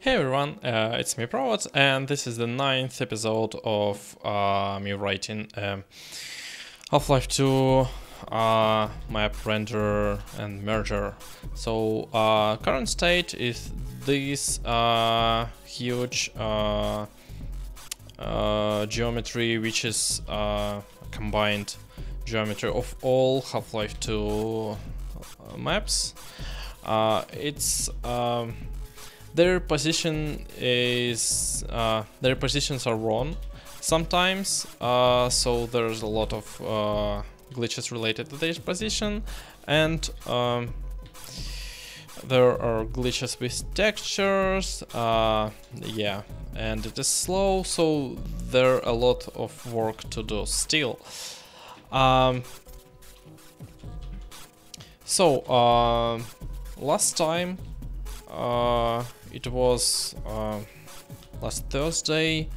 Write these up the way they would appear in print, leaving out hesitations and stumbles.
Hey everyone, it's me Probot, and this is the 9th episode of me writing Half-Life 2 map render and merger. So current state is this huge geometry, which is combined geometry of all Half-Life 2 maps. Their position is their positions are wrong sometimes, so there's a lot of glitches related to their position, and there are glitches with textures, yeah, and it is slow, so there are a lot of work to do still. Last time it was last Thursday.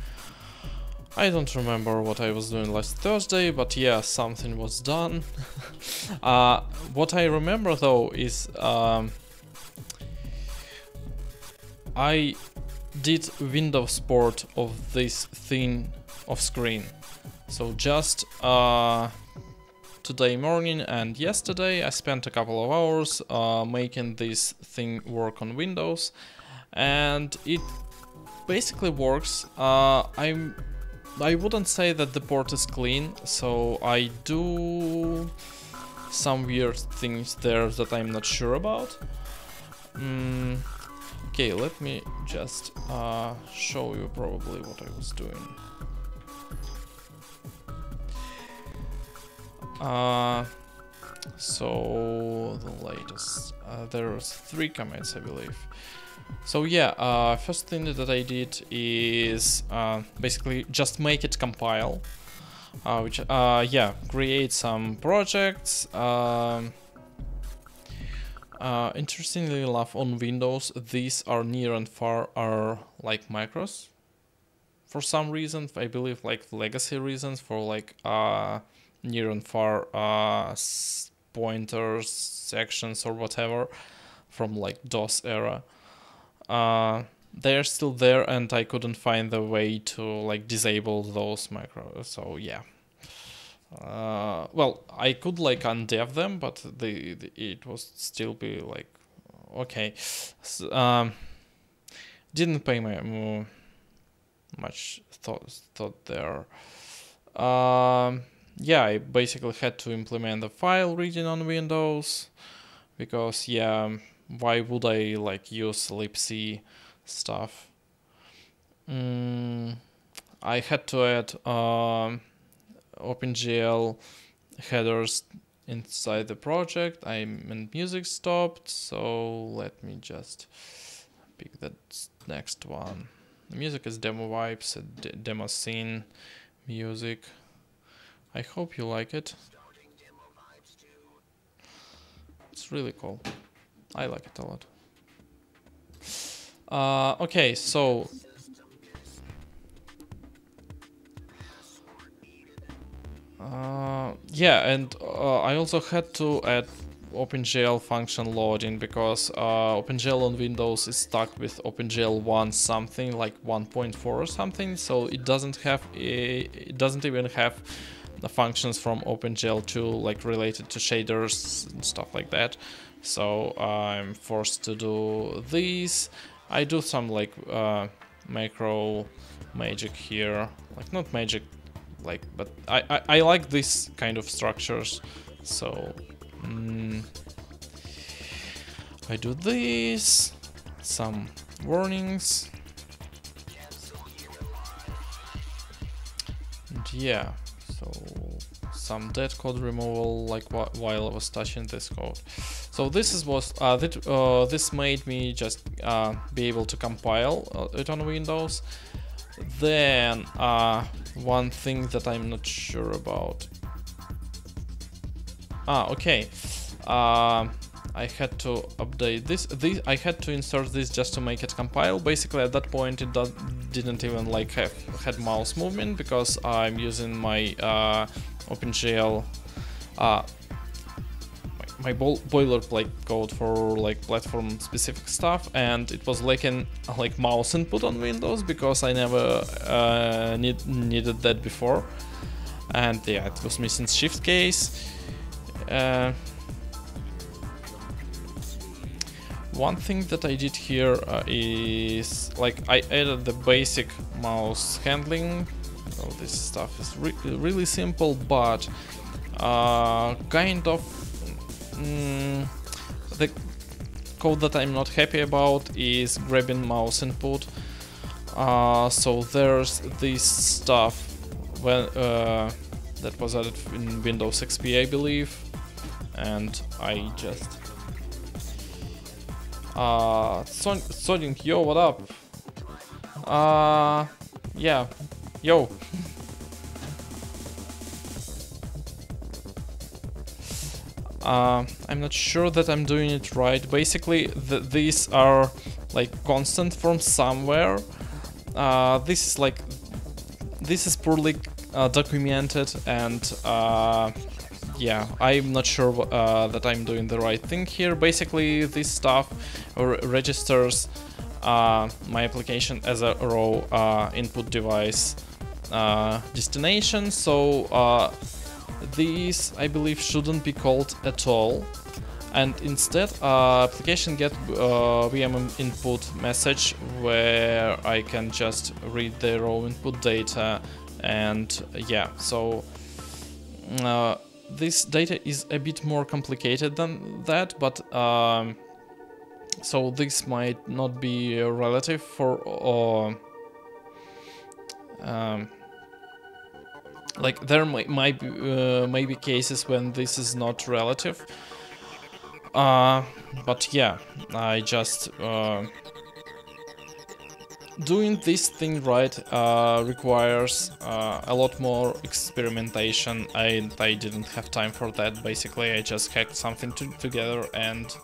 I don't remember what I was doing last Thursday, but yeah, something was done. What I remember though is I did Windows port of this thing off screen. So just today morning and yesterday I spent a couple of hours making this thing work on Windows, and it basically works. I wouldn't say that the port is clean, so I do some weird things there that I'm not sure about. Okay, let me just show you probably what I was doing. So the latest, there's 3 commits, I believe. So yeah, first thing that I did is basically just make it compile, which yeah, create some projects. Interestingly enough, on Windows, these are near and far are like macros. For some reason, I believe like legacy reasons for like near and far pointers, sections or whatever from like DOS era. They're still there, and I couldn't find the way to like disable those macros. So yeah. Well, I could like undev them, but it was still be like okay. So, didn't pay my much thought there. Yeah, I basically had to implement the file reading on Windows because yeah, why would I like use libc stuff? I had to add OpenGL headers inside the project. And music stopped, so let me just pick that next one. The music is demo vibes, demo scene music. I hope you like it. It's really cool. I like it a lot. Okay, so yeah, and I also had to add OpenGL function loading because OpenGL on Windows is stuck with OpenGL 1 something like 1.4 or something, so it doesn't even have the functions from OpenGL 2 like related to shaders and stuff like that. So I'm forced to do these. I do some like macro magic here, like not magic, like, but I like this kind of structures. So I do this, some warnings, and yeah, so some dead code removal like while I was touching this code. So this is this made me just be able to compile it on Windows. Then one thing that I'm not sure about. Okay. I had to update this. I had to insert this just to make it compile. Basically, at that point, it didn't even like had mouse movement because I'm using my OpenGL, my boilerplate code for like platform-specific stuff, and it was lacking like mouse input on Windows because I never needed that before, and yeah, it was missing shift case. One thing that I did here is like I added the basic mouse handling. All this stuff is really simple, but kind of the code that I'm not happy about is grabbing mouse input. So there's this stuff when that was added in Windows XP, I believe, and I just Sonic, yo, what up? Yeah, yo. I'm not sure that I'm doing it right. Basically, these are like constant from somewhere. This is poorly documented, and yeah, I'm not sure that I'm doing the right thing here. Basically, this stuff registers my application as a raw input device destination. So these, I believe, shouldn't be called at all. And instead, application get VM input message where I can just read the raw input data. And yeah, so this data is a bit more complicated than that, but so this might not be relative for like there might be cases when this is not relative, but yeah, I just doing this thing right requires a lot more experimentation, and I didn't have time for that. Basically, I just hacked something together, and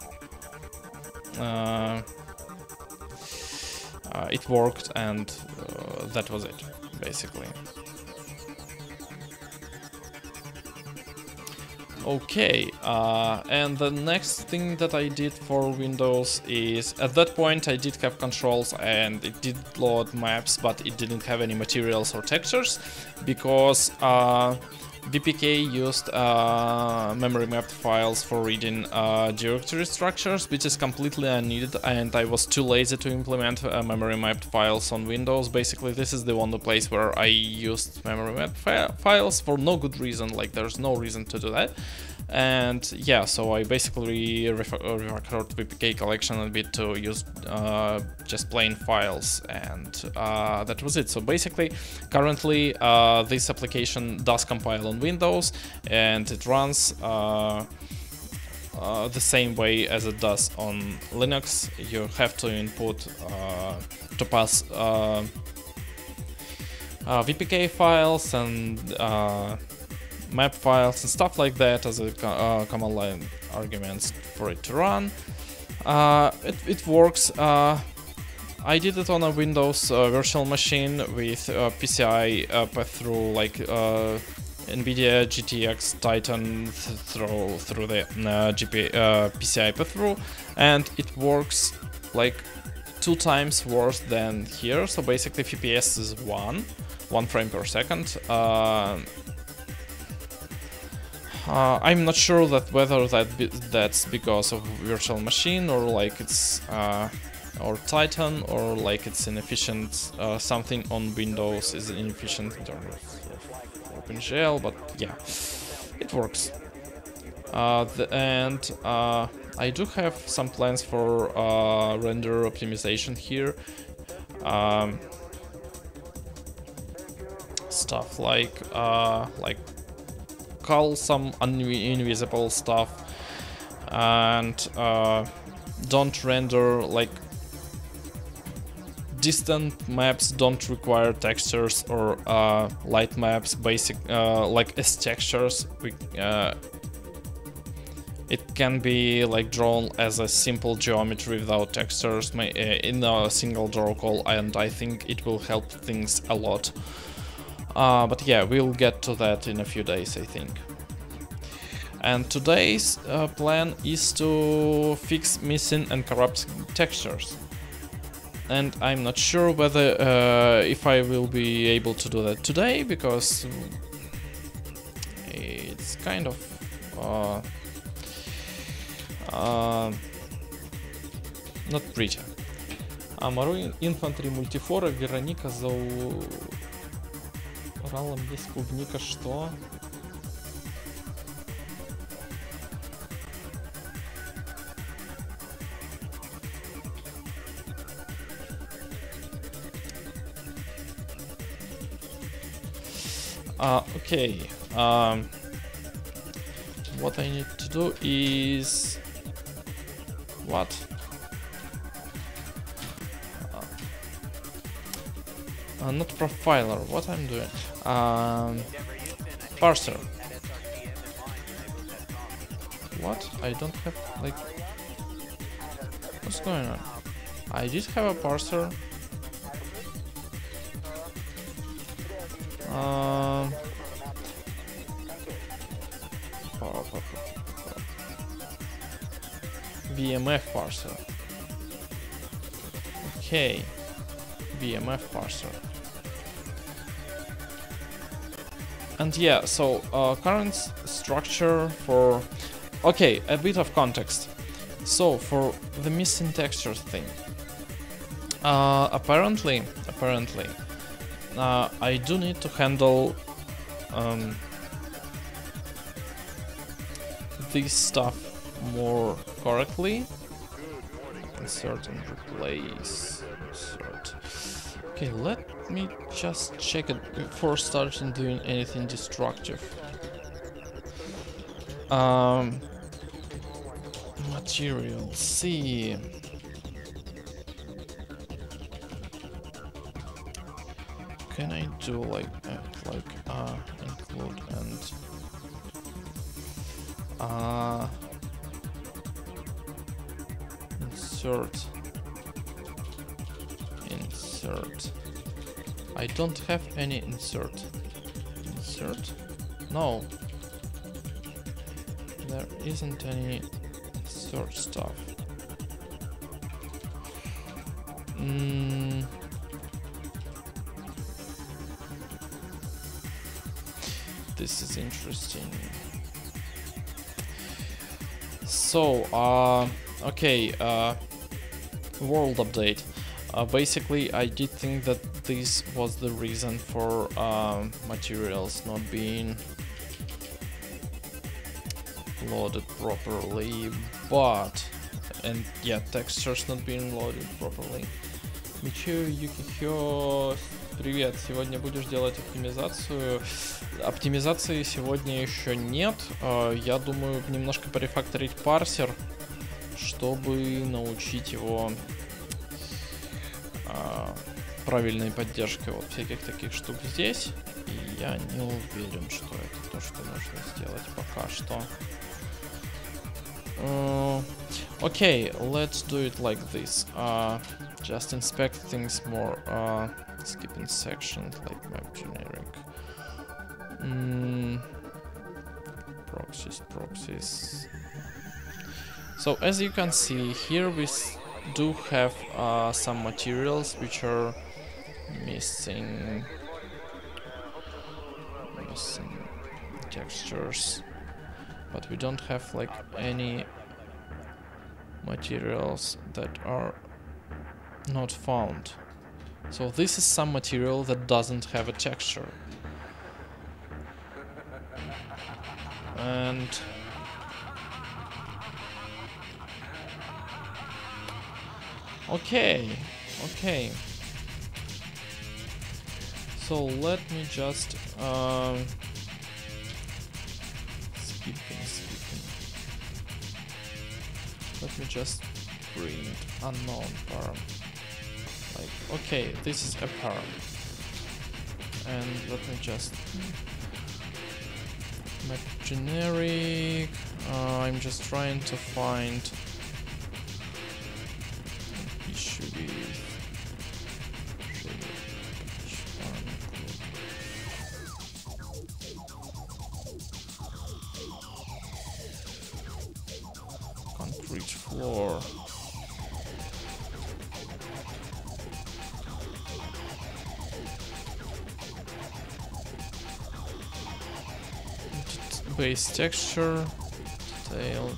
it worked, and that was it, basically. Okay, and the next thing that I did for Windows is, at that point I did have controls and it did load maps, but it didn't have any materials or textures, because VPK used memory mapped files for reading directory structures, which is completely unneeded, and I was too lazy to implement memory mapped files on Windows. Basically, this is the only place where I used memory mapped files for no good reason, like there's no reason to do that. And yeah, so I basically refactored VPK collection a bit to use just plain files, and that was it. So basically, currently this application does compile on Windows, and it runs the same way as it does on Linux. You have to input to pass VPK files and map files and stuff like that as a command line arguments for it to run. It works. I did it on a Windows virtual machine with PCI path-through, like NVIDIA GTX Titan through the PCI path-through, and it works like 2 times worse than here. So basically FPS is 1 frame per second. I'm not sure that whether that's because of virtual machine, or like it's or Titan, or like it's inefficient. Something on Windows is inefficient in terms of OpenGL, but yeah, it works. And I do have some plans for render optimization here. Stuff like call some invisible stuff, and don't render, like distant maps don't require textures, or light maps, basic like as textures. It can be like drawn as a simple geometry without textures in a single draw call, and I think it will help things a lot. But yeah, we'll get to that in a few days, I think. And today's plan is to fix missing and corrupt textures. And I'm not sure whether if I will be able to do that today, because it's kind of not pretty. Мару инфантри мультифора Вероника за Уралом есть клубника, что? Okay. What I need to do is what? Not profiler. What I'm doing? Parser. What? I don't have, like, what's going on? I did have a parser. VMF parser. Okay, VMF parser. And yeah, so current structure for... Okay, a bit of context. So for the missing textures thing, apparently, I do need to handle this stuff more correctly. Insert and replace. Insert. Okay, let me just check it before starting doing anything destructive. Material C. Can I do like include and insert. I don't have any insert. Insert? No. There isn't any insert stuff. This is interesting. So, okay, world update. Basically, I did think that this was the reason for materials not being loaded properly, and yeah, textures not being loaded properly. Мичио Юкихё, привет, сегодня будешь делать оптимизацию? Оптимизации сегодня еще нет, я думаю немножко порефакторить парсер, чтобы научить его правильной поддержкой вот всяких таких штук здесь, и я не уверен, что это то, что нужно сделать пока что. Okay, let's do it like this. Just inspect things more. Skipping sections like map generic. Proxies. So as you can see here, we do have some materials which are missing textures, but we don't have like any materials that are not found. So this is some material that doesn't have a texture. And okay. So let me just skipping. Let me just print unknown param. Like, okay, this is a param. And let me just map generic. I'm just trying to find an issue with concrete floor. Base texture, detail.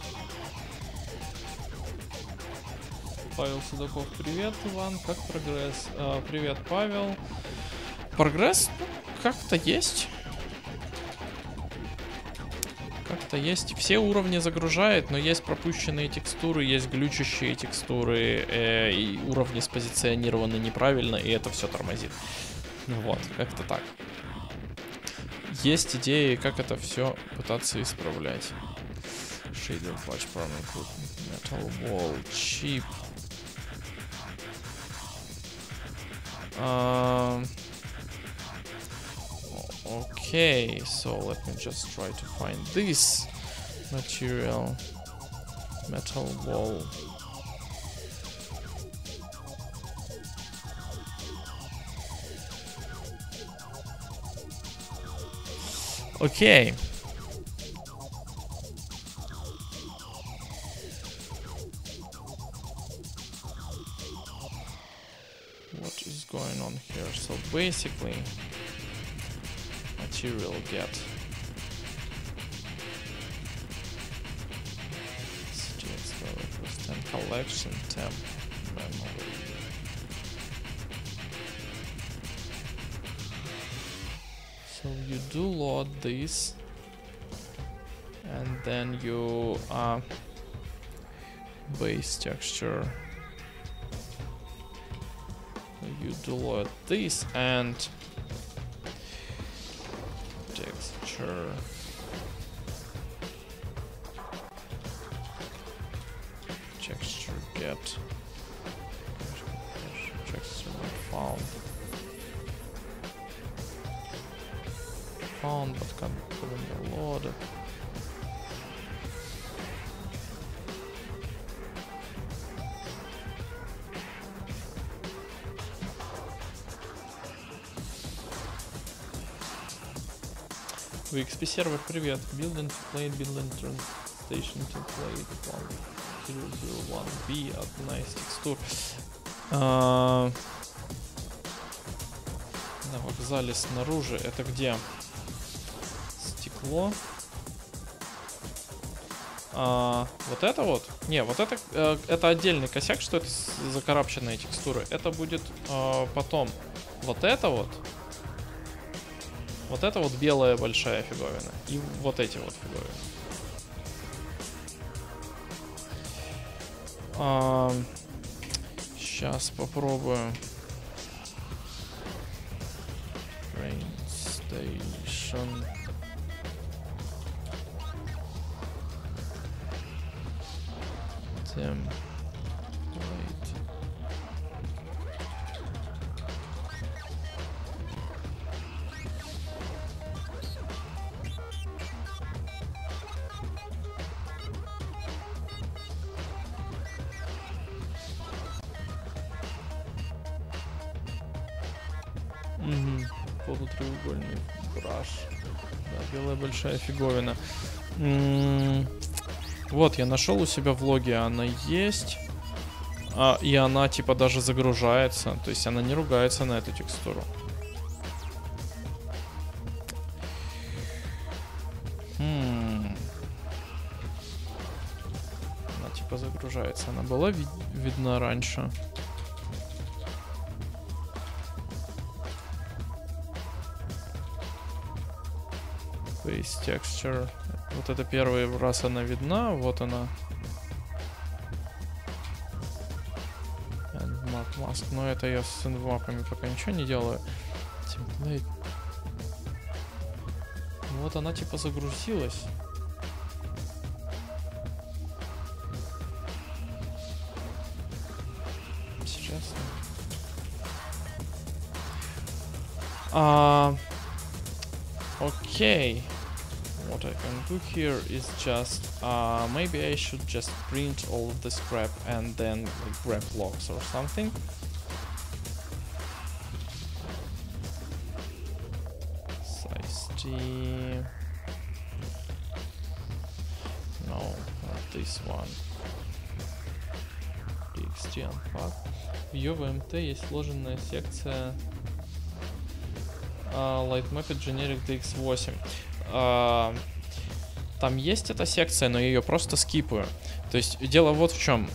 Павел Судаков, привет, Иван, как прогресс? Привет, Павел. Прогресс как-то есть. Все уровни загружает, но есть пропущенные текстуры, есть глючащие текстуры, и уровни спозиционированы неправильно, и это все тормозит. Вот, как-то так. Есть идеи, как это все пытаться исправлять. Shader Patch Parameter Metal Wall Chip. Okay, so let me just try to find this material. Metal Wall. Okay. What is going on here? So basically, material get collection temp memory. So you do load this, And then you base texture. You delete this and texture. Texture get. Texture not found. Found but couldn't load it. VXP сервер, привет. Building template, building translation template, 1001B, одна из текстур. На вокзале снаружи, это где? Стекло. Вот это вот? Не, вот это отдельный косяк, что это закарапченные текстуры. Это будет потом. Вот это вот. Вот это вот белая большая фиговина. И вот эти вот фиговины. Сейчас попробую. Train station. Template. Полутреугольный браш. Да, белая большая фиговина. Вот, я нашел у себя в логе, она есть. И она типа даже загружается. То есть она не ругается на эту текстуру. Она типа загружается. Она была видна раньше. Base texture. Вот это первый раз она видна. Вот она. Map mask. Но это я с инвапами пока ничего не делаю. Template. Вот она типа загрузилась. Интересно. Okay. What I can do here is just maybe I should just print all of this crap and then like, grab logs or something. Size T. No, not this one. TXT unpack. В UVMT есть сложенная секция Lightmapped Generic DX8. Там есть эта секция, но я ее просто скипаю. То есть дело вот в чем.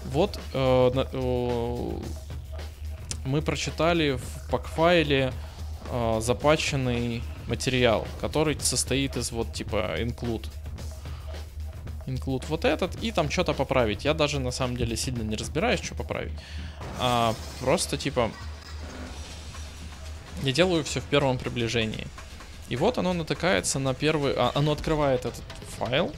Вот мы прочитали в пак-файле запатченный материал, который состоит из вот типа include вот этот, и там что-то поправить. Я даже на самом деле сильно не разбираюсь, что поправить. Просто типа я делаю все в первом приближении. И вот оно натыкается на первый... оно открывает этот файл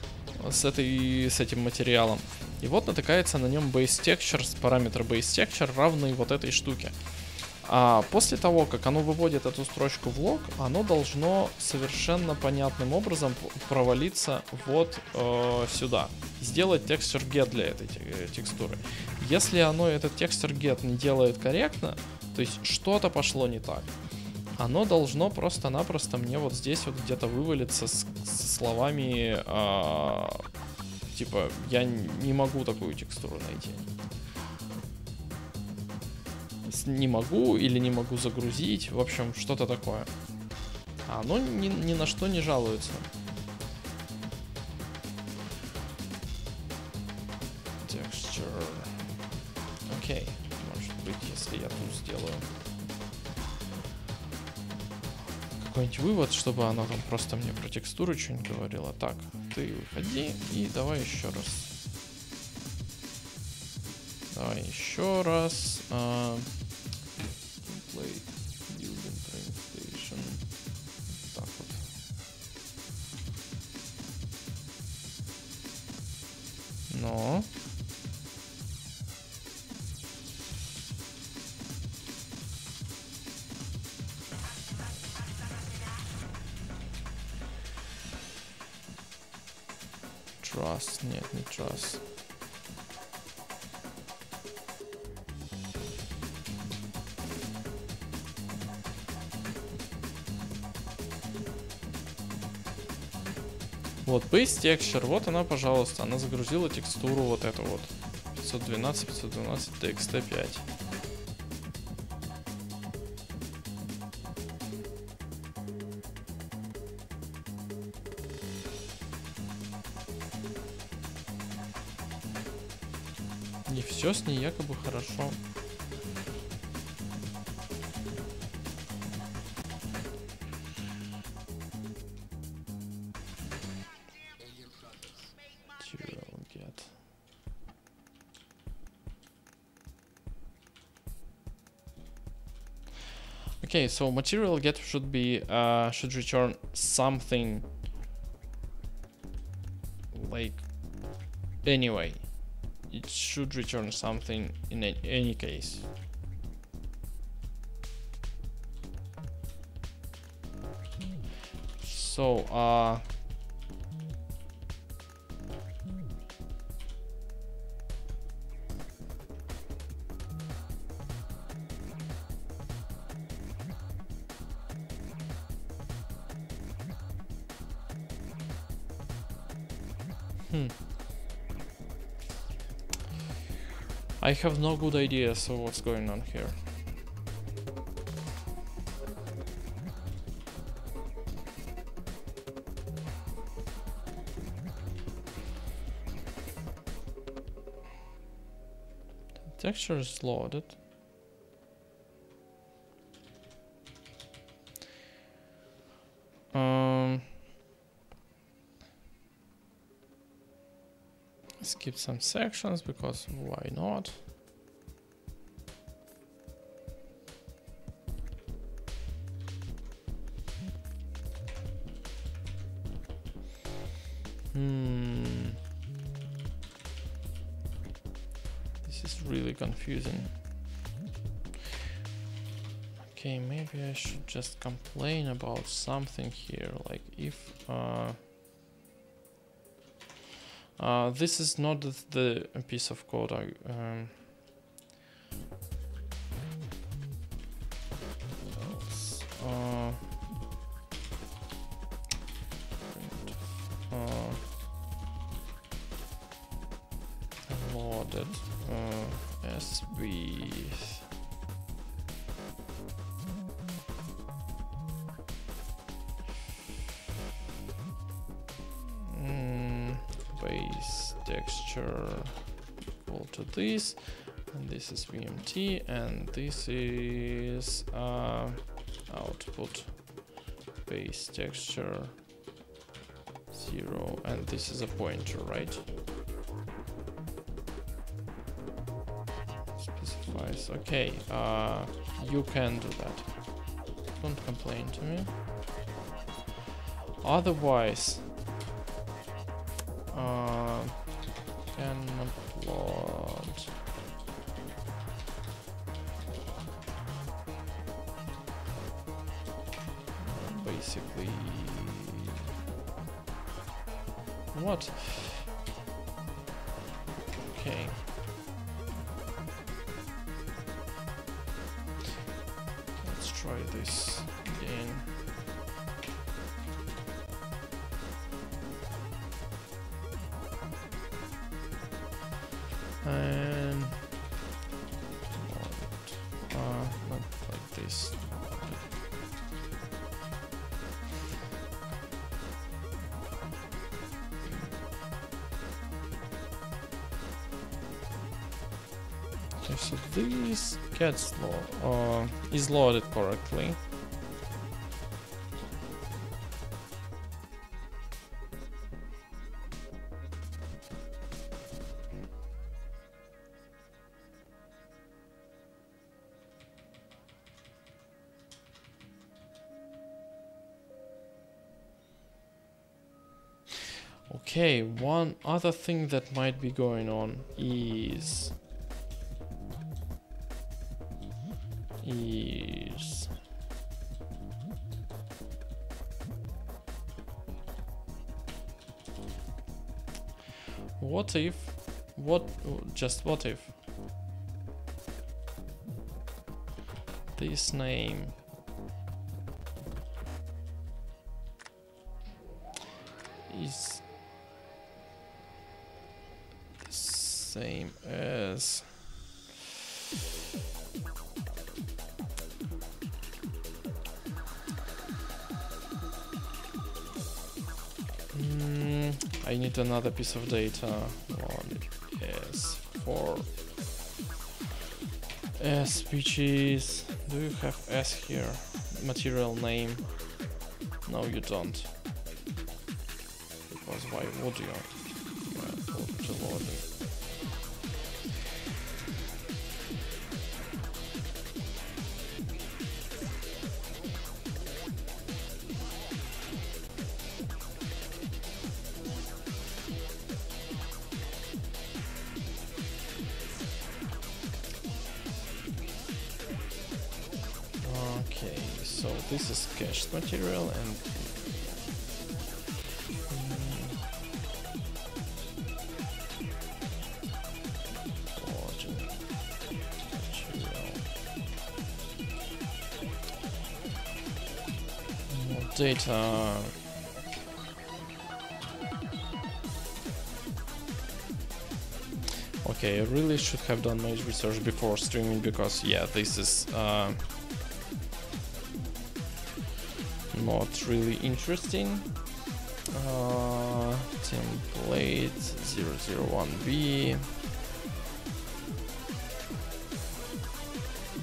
с этим материалом. И вот натыкается на нем baseTexture, параметр baseTexture равный вот этой штуке. А после того, как оно выводит эту строчку в лог, оно должно совершенно понятным образом провалиться вот сюда. Сделать texture get для этой текстуры. Если оно этот texture get не делает корректно, то есть что-то пошло не так, оно должно просто-напросто мне вот здесь вот где-то вывалиться с словами типа я не могу такую текстуру найти. Не могу или не могу загрузить, в общем, что-то такое. А оно ни на что не жалуется. Texture. Окей, может быть, если я тут сделаю какой-нибудь вывод, чтобы оно там просто мне про текстуру что-нибудь говорило. Так, ты выходи и давай еще раз. Давай еще раз. Template, building, train station. Так вот. Но. Trust, нет, не trust. Вот, base texture, вот она, пожалуйста, она загрузила текстуру вот эту вот. 512 txt5. И все с ней якобы хорошо. Okay, so material get should be should return something like anyway. It should return something in any case. So I have no good idea, so what's going on here? The texture is loaded. Skip some sections because why not? This is really confusing. Okay, maybe I should just complain about something here, like if this is not the piece of code I loaded SB base texture equal to this, and this is VMT, and this is output base texture 0, and this is a pointer, right? Specifies. Okay, you can do that. Don't complain to me. Otherwise, can upload basically what? Okay. Let's try this again. And not like this. Okay, so this gets is loaded correctly. Okay, one other thing that might be going on is what if what if this name is the same as I need another piece of data. One is for S, which is, do you have S here? Material name? No, you don't. Because why would you? Put to loading. Okay, so this is cached material and data. Okay, I really should have done my research before streaming, because yeah, this is not really interesting. Template 001B.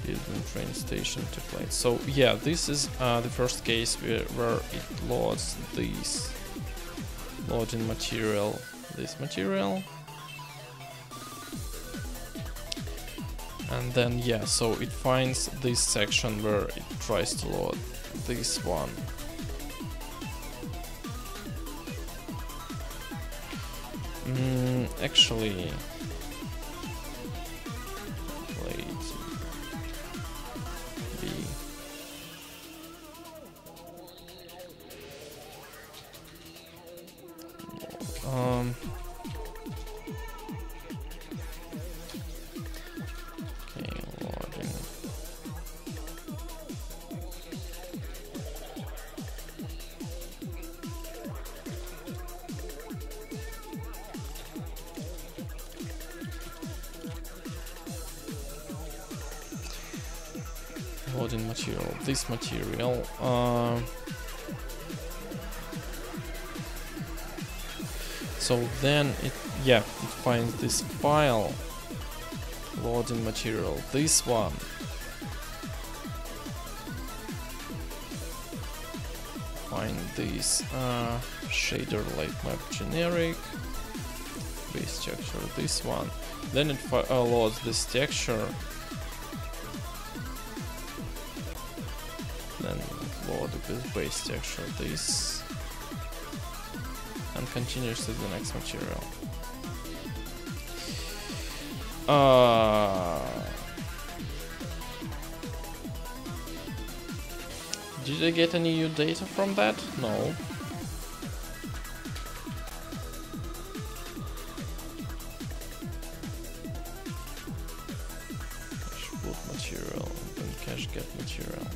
Building train station template. So yeah, this is the first case where it loads this loading material, this material. And then yeah, so it finds this section where it tries to load this one. Actually, wait, B. Okay, loading. Loading material, this material. So then it finds this file, loading material, this one. Find this shader light map generic, base texture, this one. Then it loads this texture. Then load with base texture this, and continues to the next material. Did I get any new data from that? No. Cache put material and cache get material.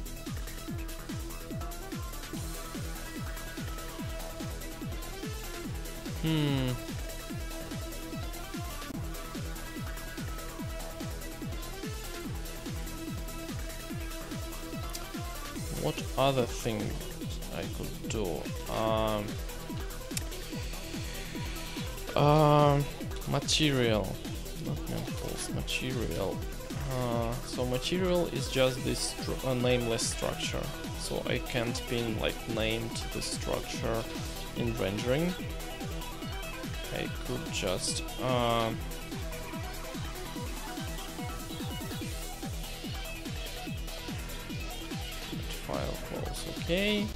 What other thing I could do? Material, not mentals, material. So material is just this nameless structure. So I can't pin like name to the structure in rendering. I could just file calls, okay.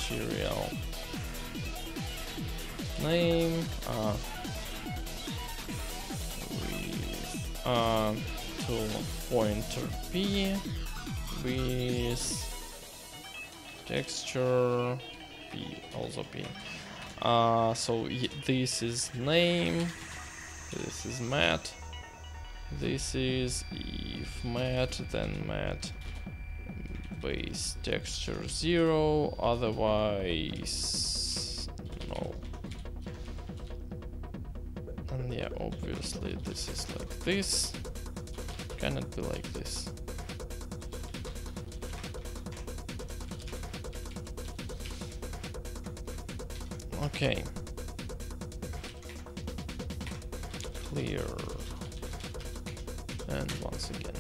material name to pointer p with texture p, also p. So this is name, this is mat, this is if mat, then mat base texture 0, otherwise no. And yeah, obviously this is like this, cannot be like this. Okay, clear, and once again.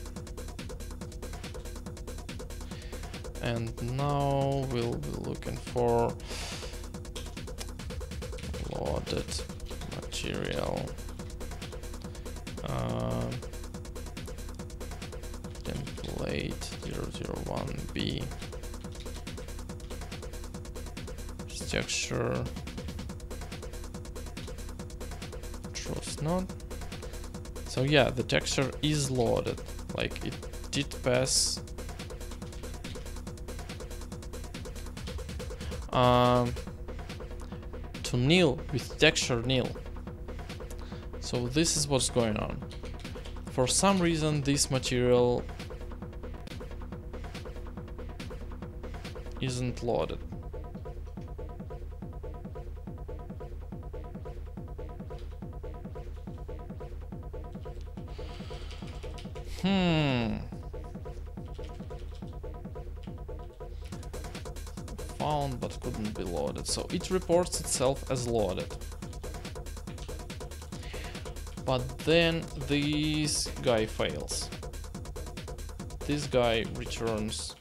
And now we'll be looking for loaded material. Template 001B texture truth node. So yeah, the texture is loaded, like it did pass to nil with texture nil. So this is what's going on. For some reason this material isn't loaded. Found but couldn't be loaded. So it reports itself as loaded. But then this guy fails. This guy returns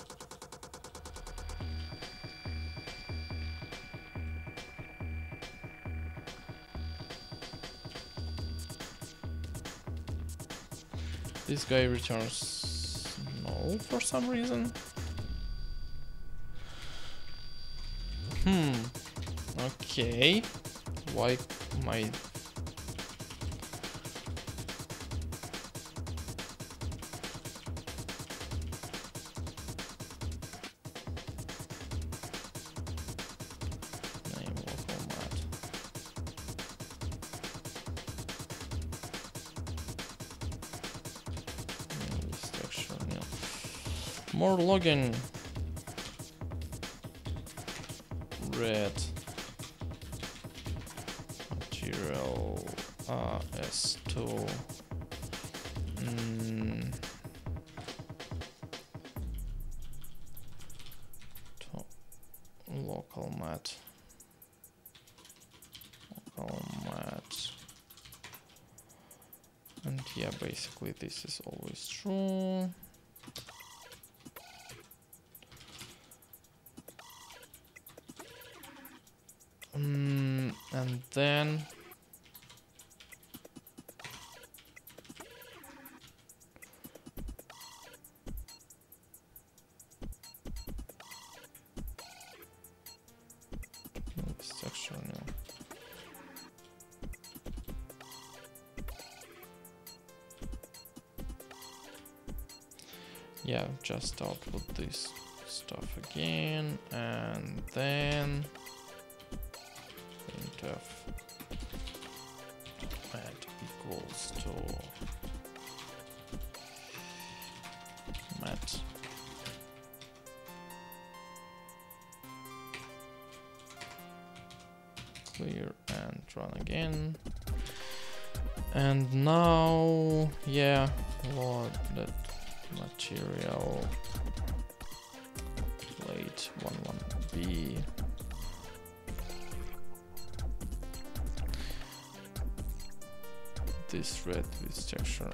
null for some reason. Okay. Why my name local mat. Structure nil. More login. Red material S2 to local mat and yeah, basically this is always true. And then structure now. Yeah, just output this stuff again, and then add equals to mat clear and run again. And now, yeah, load that material plate 11B. This red with texture.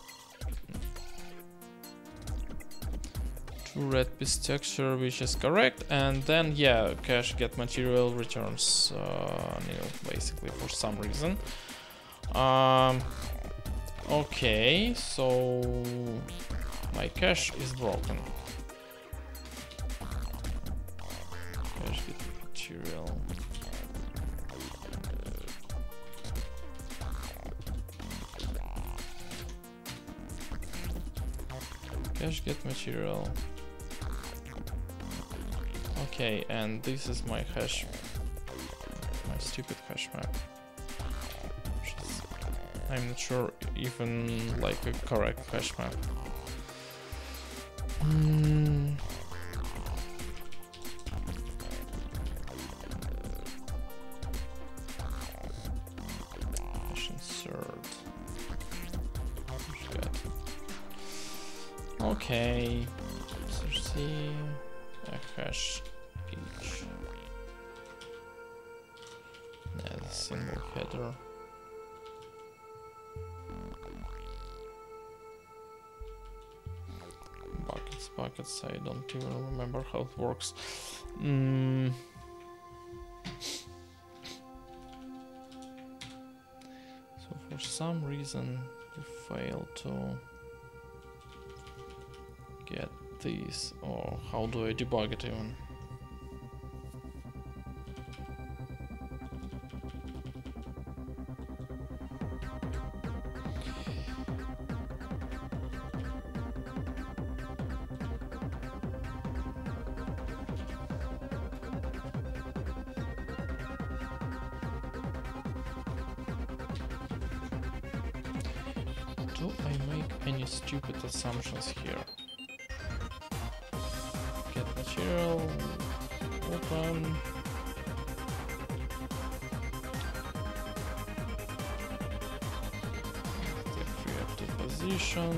True red with texture, which is correct. And then yeah, cache get material returns nil basically for some reason. Okay, so my cache is broken. Cache get material. Cache get material. Okay, and this is my hash, my stupid hash map. I'm not sure even like a correct hash map. Hash insert. Okay. So see a hash each. Add a single header. Buckets, I don't even remember how it works. So for some reason you fail to get these, or how do I debug it even? Do I make any stupid assumptions here? Get material, open. Take preemptive position.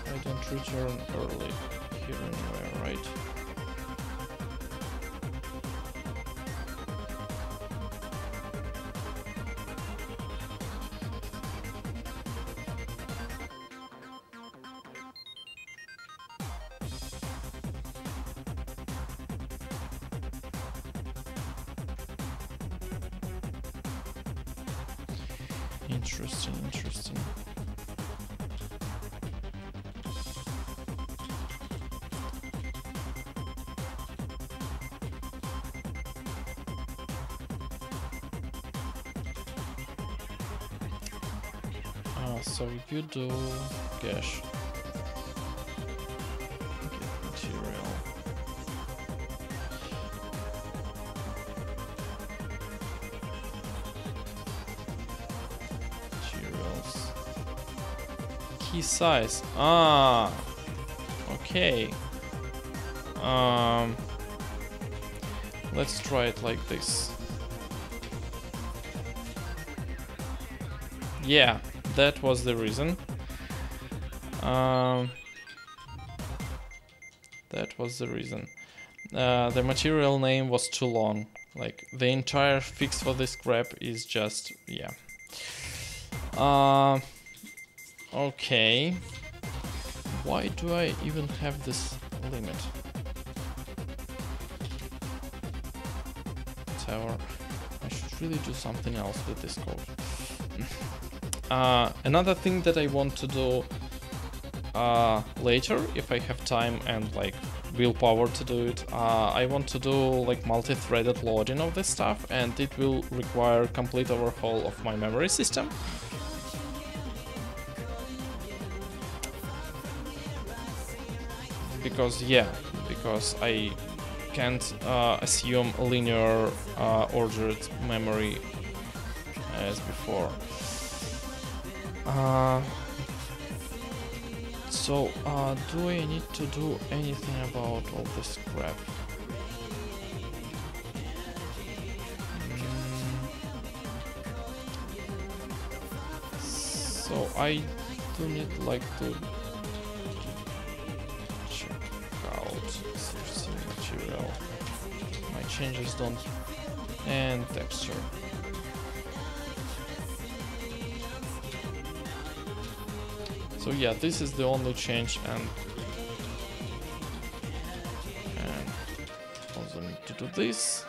I don't return early here anywhere, right? Interesting, interesting. So you do cache get material. Key size. Ah, okay. Let's try it like this. Yeah, that was the reason. That was the reason. The material name was too long. Like the entire fix for this grep is just, yeah. Okay. Why do I even have this limit? Whatever. I should really do something else with this code. Another thing that I want to do later, if I have time and like willpower to do it, I want to do like multi-threaded loading of this stuff, and it will require complete overhaul of my memory system. Because I can't assume linear ordered memory as before. So do I need to do anything about all this crap? So I do need like to material. My changes don't, and texture. So yeah, this is the only change, and also need to do this.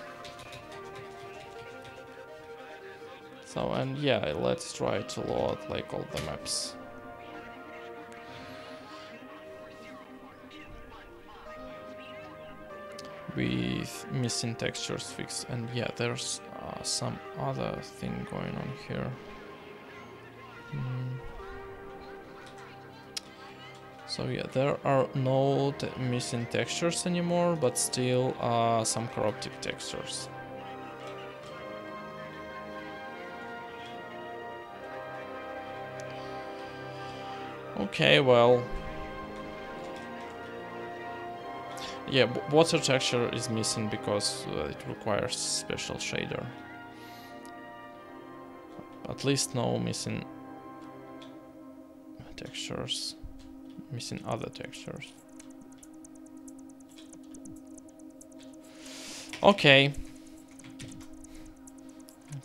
So, and yeah, let's try to load like all the maps. with missing textures fixed. And yeah, there's some other thing going on here. So yeah, there are no missing textures anymore, but still some corrupted textures. Okay, well, yeah, water texture is missing because it requires special shader. At least no missing textures, missing other textures. Okay.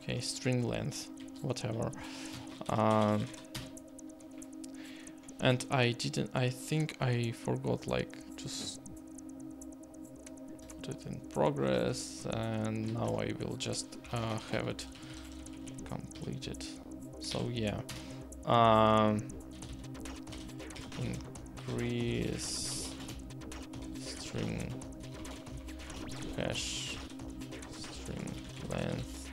Okay, string length, whatever. And I think I forgot like to put it in progress, and now I will just have it completed. So yeah, increase string hash string length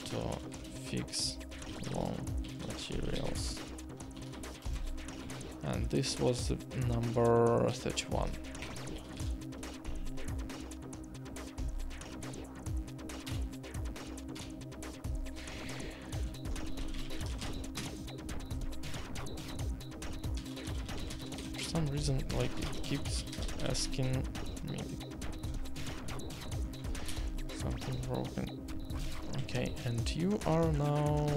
to fix long materials. And this was number 31. For some reason, like, it keeps asking me something broken. Okay, and you are now...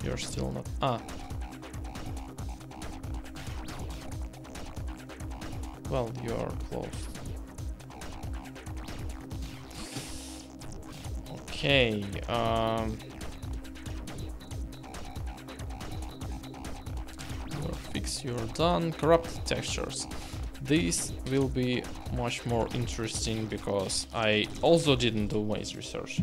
You're still not... Well, you are close. Okay, your fix, you're done. Corrupt textures. This will be much more interesting because I also didn't do maze research.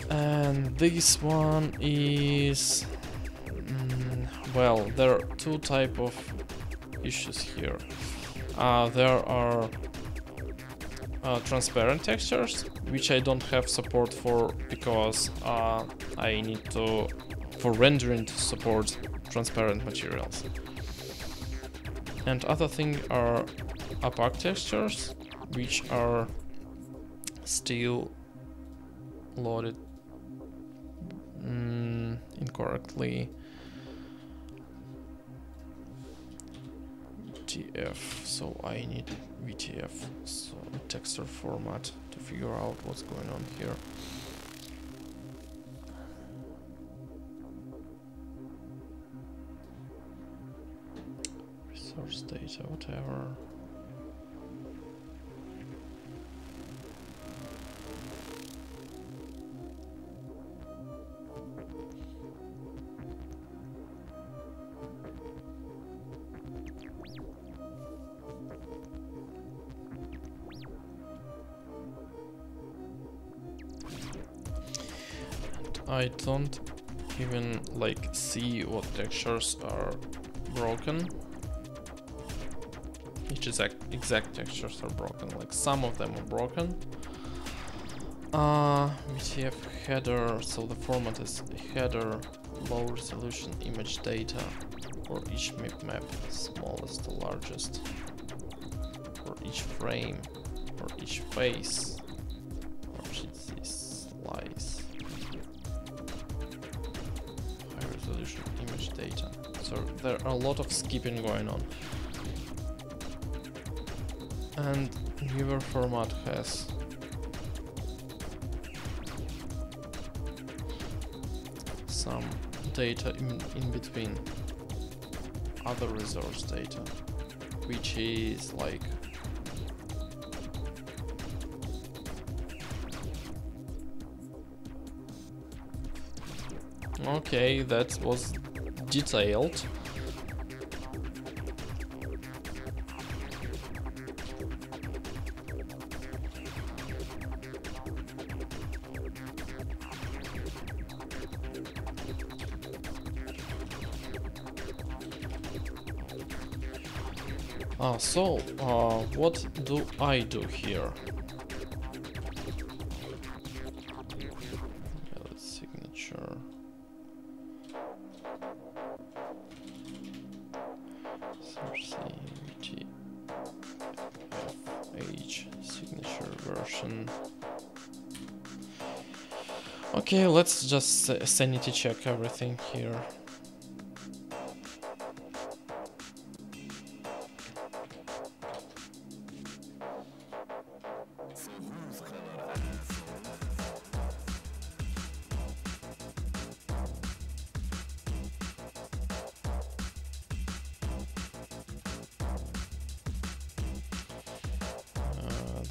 And this one is... well, there are two types of issues here. There are transparent textures, which I don't have support for because I need to, for rendering, to support transparent materials. And other thing are opaque textures, which are still loaded incorrectly. VTF, so I need VTF, so texture format, to figure out what's going on here. Resource data, whatever. I don't even like see what textures are broken. Which exact textures are broken. Like some of them are broken. VTF header. So the format is header, low resolution image data for each map, smallest to largest, for each frame, for each face. Or should this slice? Resolution image data. So there are a lot of skipping going on. And viewer format has some data in between other resource data, which is like okay, that was detailed. What do I do here? Signature. H signature version. Okay, let's just sanity check everything here.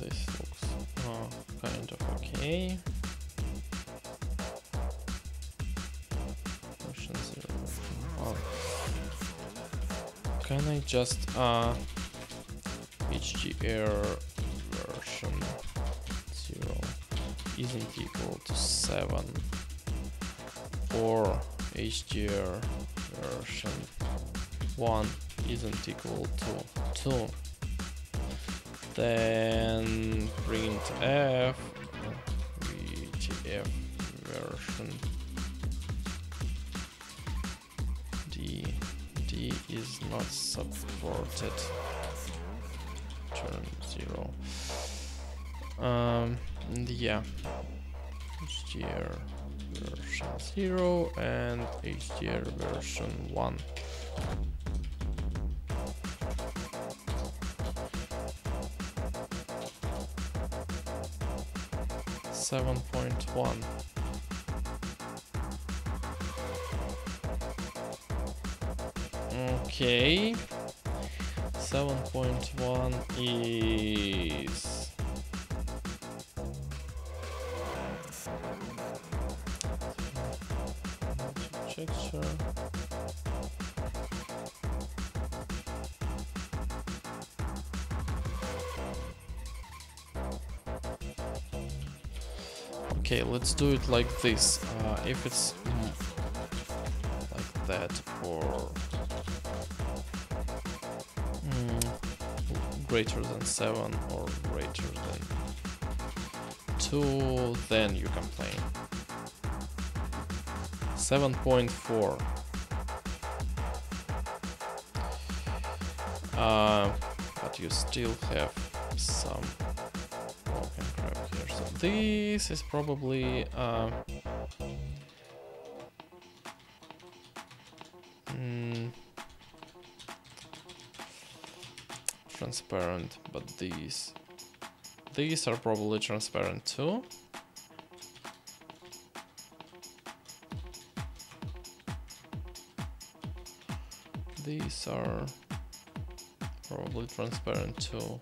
This looks kind of okay. Version 0. Oh. Can I just HDR version 0 isn't equal to 7 or HDR version 1 isn't equal to 2? Then printf VTF version D is not supported. Turn 0. And yeah, HDR version 0 and HDR version 1. 7.1. Okay, 7.1 is texture. Okay, let's do it like this. If it's like that or greater than 7 or greater than 2, then you complain. 7.4. But you still have some broken crap here. So this is probably transparent, but these are probably transparent too. These are probably transparent too.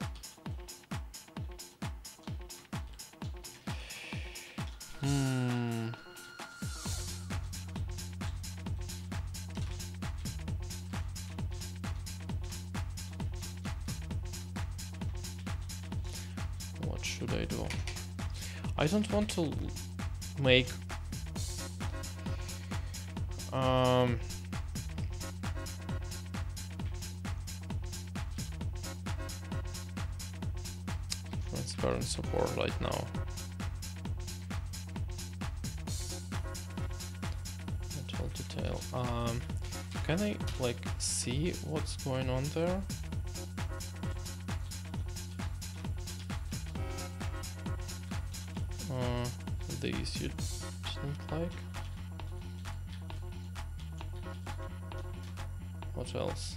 What should I do? I don't want to make transparent support right now. Metal detail. Can I like see what's going on there? These you didn't like. What else?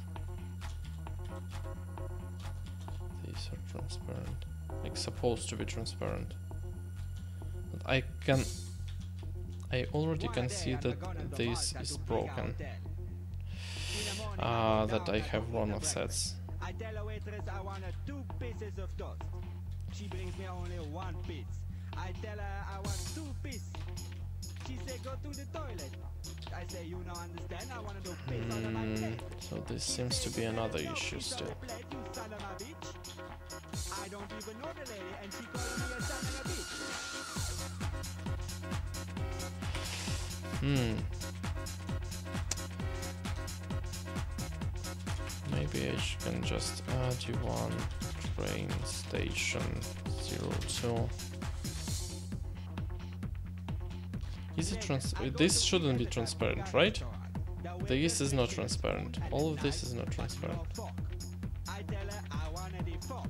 These are transparent. Like supposed to be transparent. But I already can see that this is broken. That I have wrong offsets. I tell a waitress I want 2 pieces of toast. She brings me only 1 piece. I tell her I want 2 pieces. She say go to the toilet. I say you don't understand. I want to do piss on my plate. So this seems to be another issue still. I don't even know the lady and she calls me a son of a bitch. Maybe ph can just d1 train station 02. Is it this shouldn't be transparent, right? This is not transparent. All of this is not transparent. I tell her I wanna the fuck.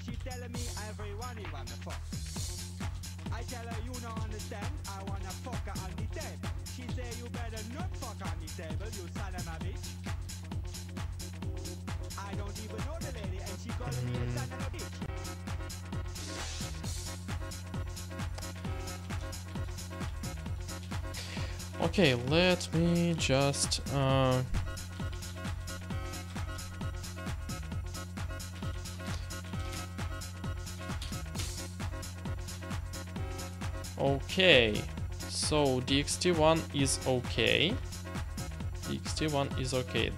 She telling me everyone he wanna fuck. I tell her you don't understand. I wanna fuck her on the table. She say you better not fuck on the table, you son of a bitch. I don't even know the lady and she calling me a son of a bitch. Okay, let me just okay, so dxt1 is okay. dxt1 is okay.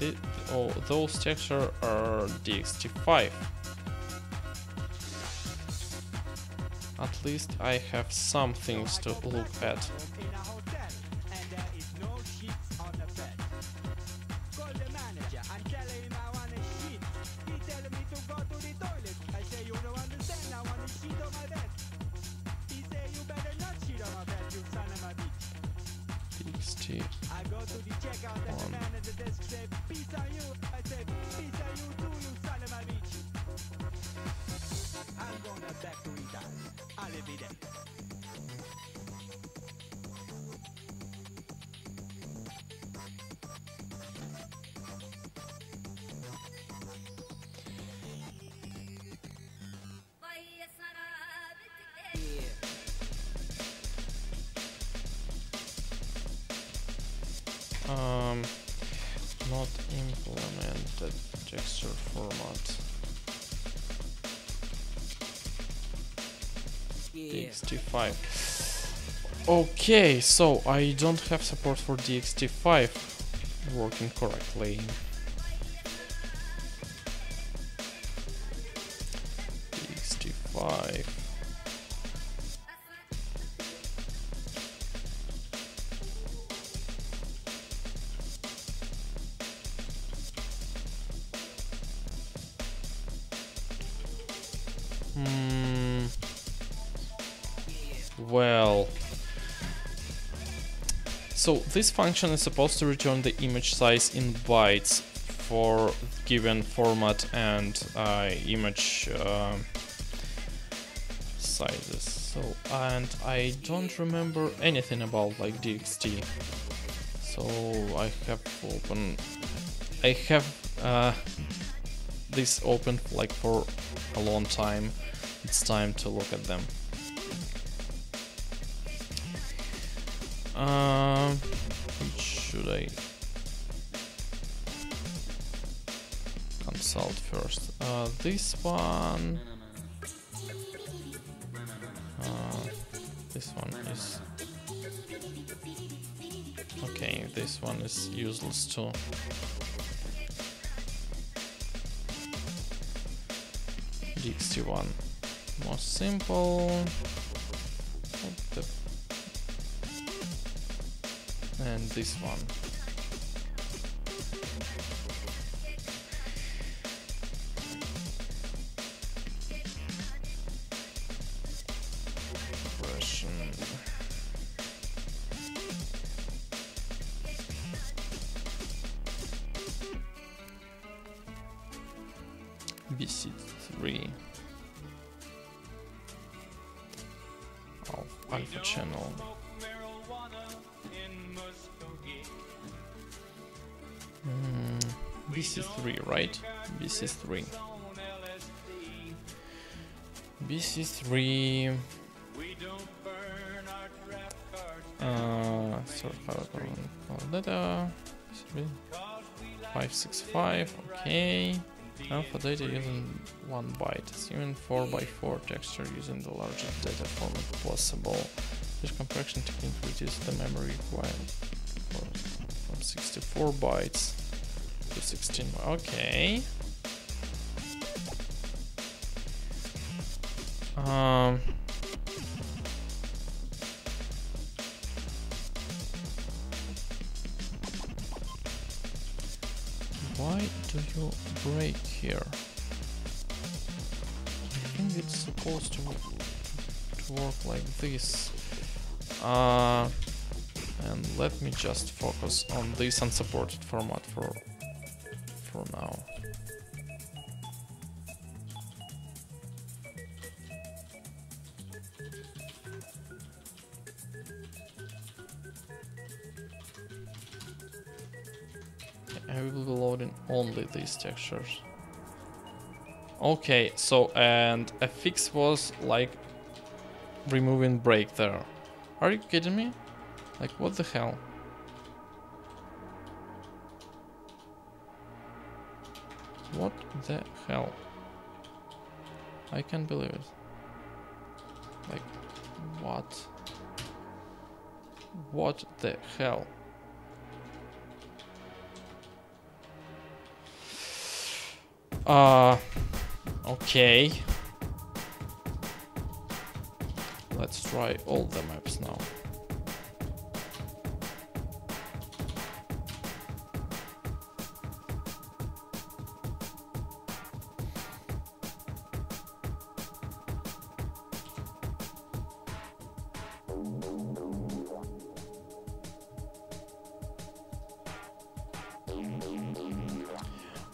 Those textures are dxt5. At least I have some things to look at. I go to the checkout and the man at the desk say, peace on you. I say, peace on you too, you son of a bitch. I'm gonna back to Italy. I'll be there. Not implemented texture format. DXT5. Okay, so I don't have support for DXT5 working correctly. DXT5. Well, so this function is supposed to return the image size in bytes for given format and image sizes. So, and I don't remember anything about like DXT. So I have this open like for a long time. It's time to look at them. Which should I consult first? This one. This one is okay. This one is useless too. DXT1 more simple. And this one. Version. BC3. Alpha channel. BC3, right? BC3. BC3. Sorry, data. 565. Okay. Alpha data using 1 byte. Assuming 4x4 texture using the largest data format possible. This compression technique reduces the memory required from 64 bytes. 16. Okay. Why do you break here? I think it's supposed to work like this. And let me just focus on this unsupported format for now. I will be loading only these textures. Okay, so and a fix was like removing break there. Are you kidding me? Like, what the hell? What the hell? I can't believe it. Like, what? What the hell? Okay. Let's try all the maps now.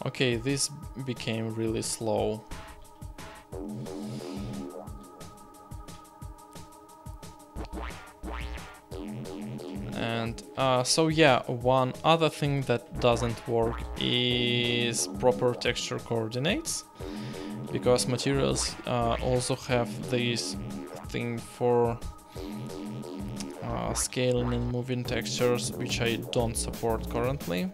Okay, this became really slow. And so yeah, one other thing that doesn't work is proper texture coordinates, because materials also have this thing for scaling and moving textures, which I don't support currently.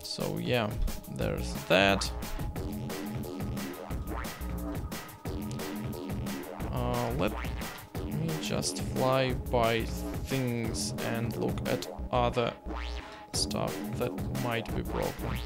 So yeah, there's that. Let me just fly by things and look at other stuff that might be broken.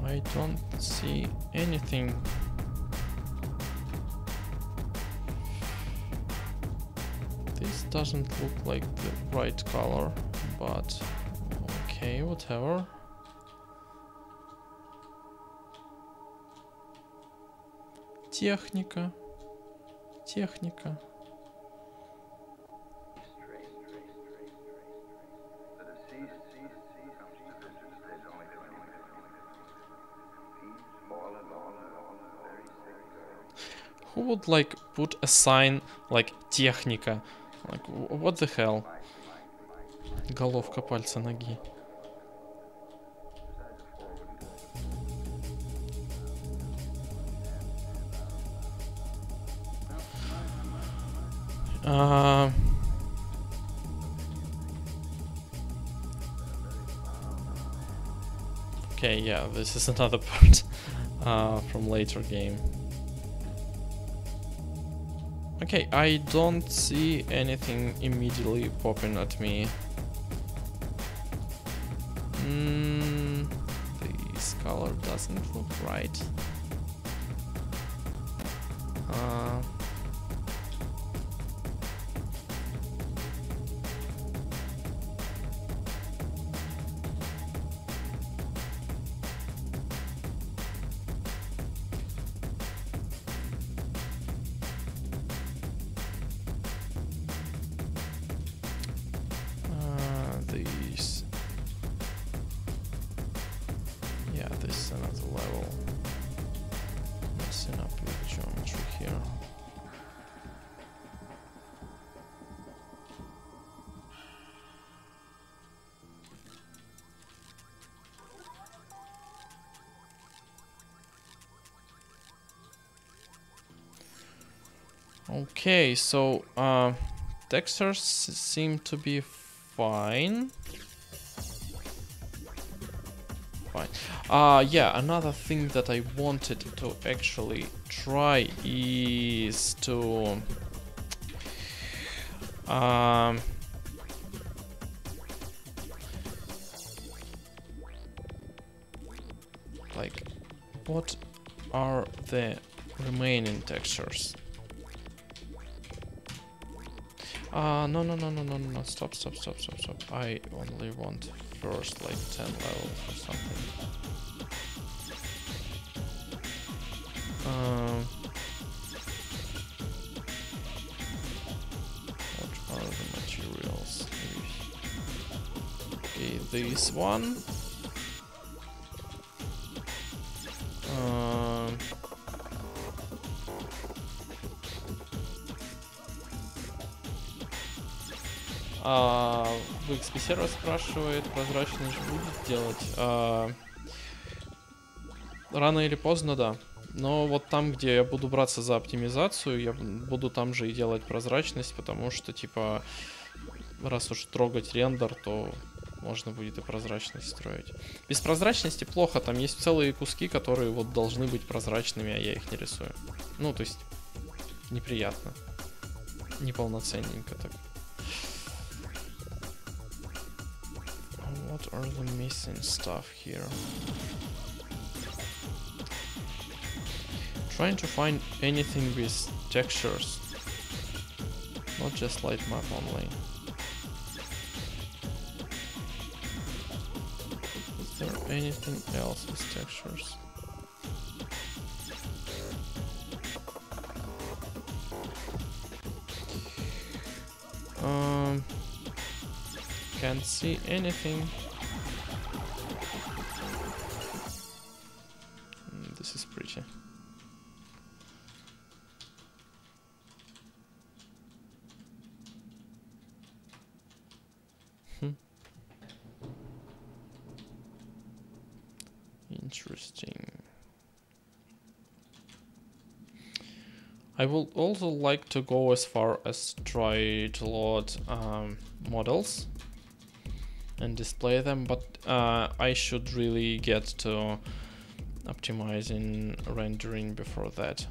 I don't see anything. This doesn't look like the right color, but okay, whatever. Техника. Техника. Who would like put a sign like техника? Like, what the hell? Головка пальца ноги. Okay, yeah, this is another part from later game. Okay, I don't see anything immediately popping at me. This color doesn't look right. These. Yeah, this is another level. Messing up with geometry here. Okay, so textures seem to be fine. Yeah, another thing that I wanted to actually try is to like, what are the remaining textures? No, stop. I only want first like 10 levels or something. What are the materials? Okay, this one. В XP спрашивает, прозрачный же будет делать. Рано или поздно, да. Но вот там, где я буду браться за оптимизацию, я буду там же и делать прозрачность, потому что, типа, раз уж трогать рендер, то можно будет и прозрачность строить. Без прозрачности плохо, там есть целые куски, которые вот должны быть прозрачными, а я их не рисую. Ну, то есть, неприятно. Неполноценненько так. What are the missing stuff here? Trying to find anything with textures, not just light map only. Is there anything else with textures? Can't see anything. This is pretty. Interesting. I would also like to go as far as try to load models and display them, but I should really get to optimizing rendering before that.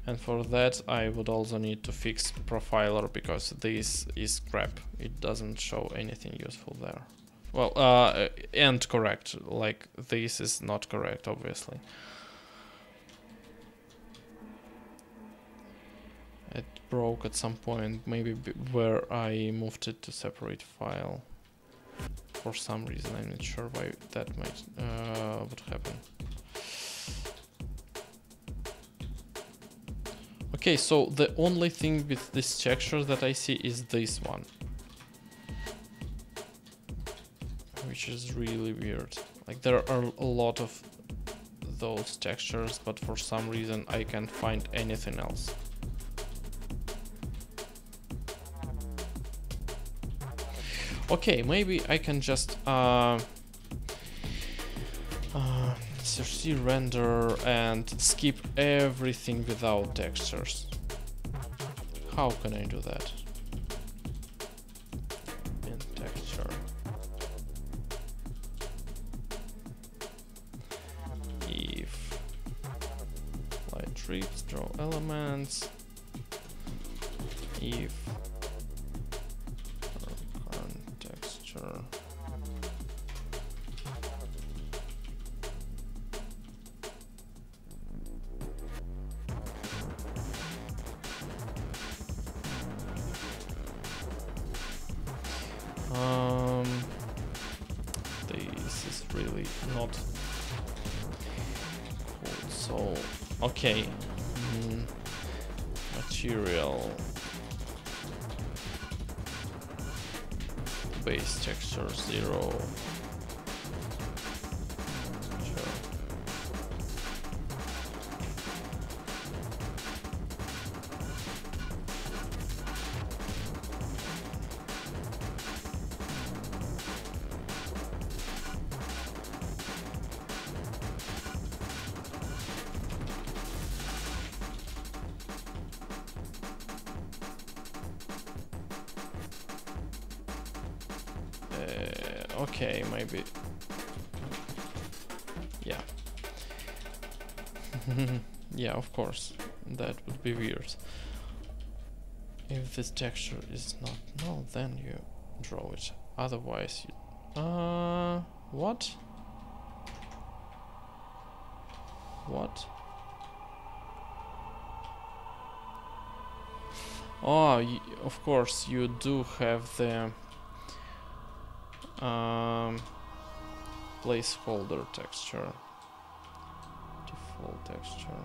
And for that I would also need to fix profiler, because this is crap. It doesn't show anything useful there. Well, and correct, like this is not correct, obviously. It broke at some point, maybe where I moved it to separate file. For some reason, I'm not sure why that might would happen. Okay, so the only thing with this texture that I see is this one, which is really weird. Like, there are a lot of those textures, but for some reason I can't find anything else. Okay, maybe I can just CRC render and skip everything without textures. How can I do that? In texture. If light trips, draw elements. If current texture. This is really not cool. So, okay, material, base texture 0. Okay, maybe. Yeah. Yeah, of course. That would be weird. If this texture is not null, then you draw it. Otherwise, you... what? What? Oh, of course, you do have the placeholder texture. Default texture.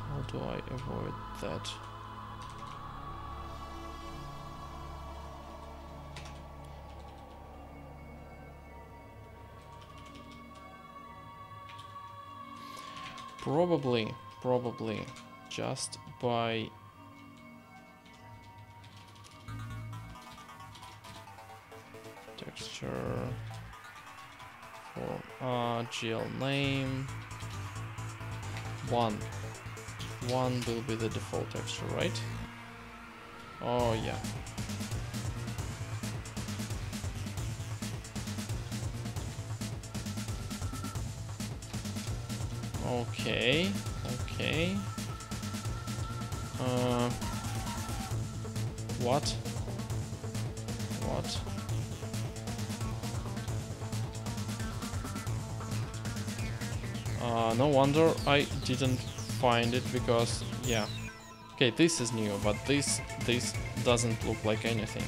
How do I avoid that? Probably just by texture for GL name 1 will be the default texture, right? Oh yeah. Okay. What? No wonder I didn't find it, because yeah. Okay, this is new, but this doesn't look like anything.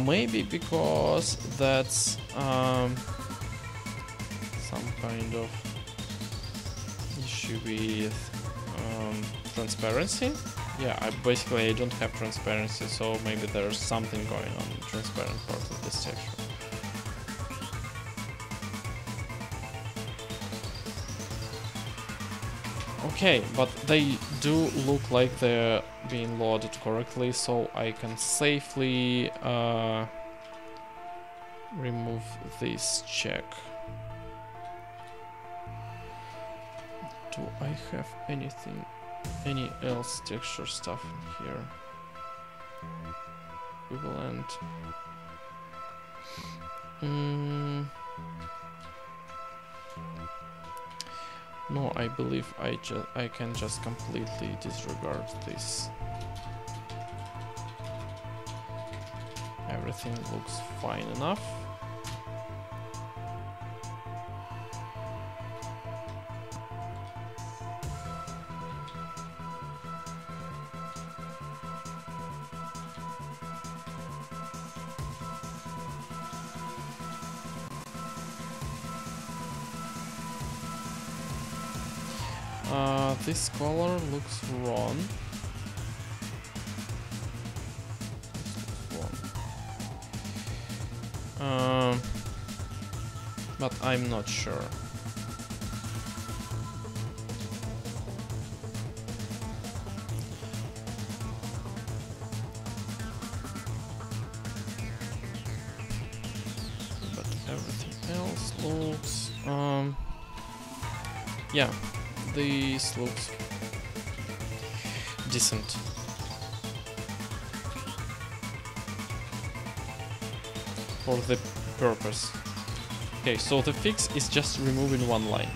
Maybe because that's some kind of issue with transparency. Yeah, I don't have transparency, so maybe there's something going on in the transparent part of this texture. Okay, but they do look like they're being loaded correctly, so I can safely remove this check. Do I have any else texture stuff in here? Equivalent. No, I believe I can just completely disregard this. Everything looks fine enough. This color looks wrong. But I'm not sure. But everything else looks yeah. This looks decent. For the purpose. Okay, so the fix is just removing one line.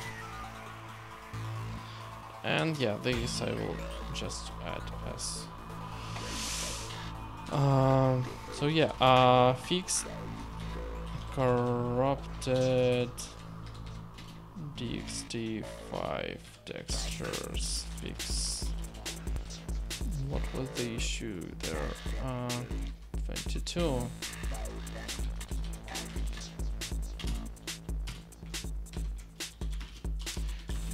And yeah, this I will just add as... so yeah, fix corrupted DXT5 textures fix. What was the issue there? 22.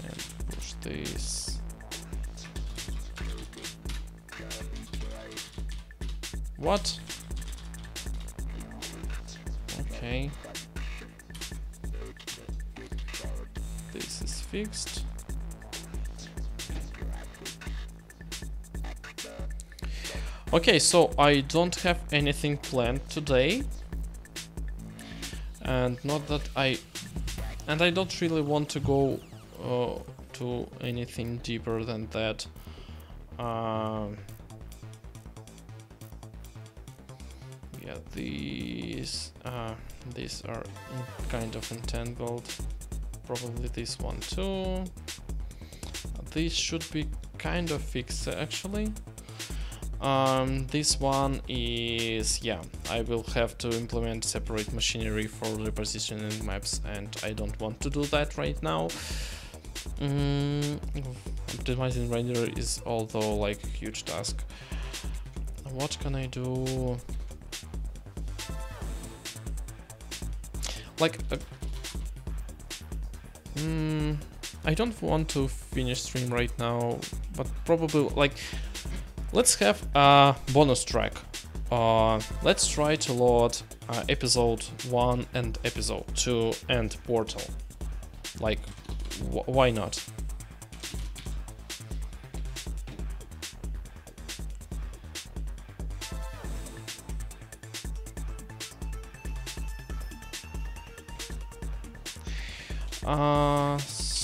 And push this. What? Okay. This is fixed. Okay, so I don't have anything planned today, and not that I don't really want to go to anything deeper than that. yeah, these are kind of entangled. Probably this one too. This should be kind of fixed actually. This one is, yeah, I will have to implement separate machinery for repositioning maps, and I don't want to do that right now. Optimizing render is although like a huge task. What can I do? Like, I don't want to finish stream right now, but probably like, let's have a bonus track. Let's try to load episode 1 and episode 2 and Portal. Like, why not?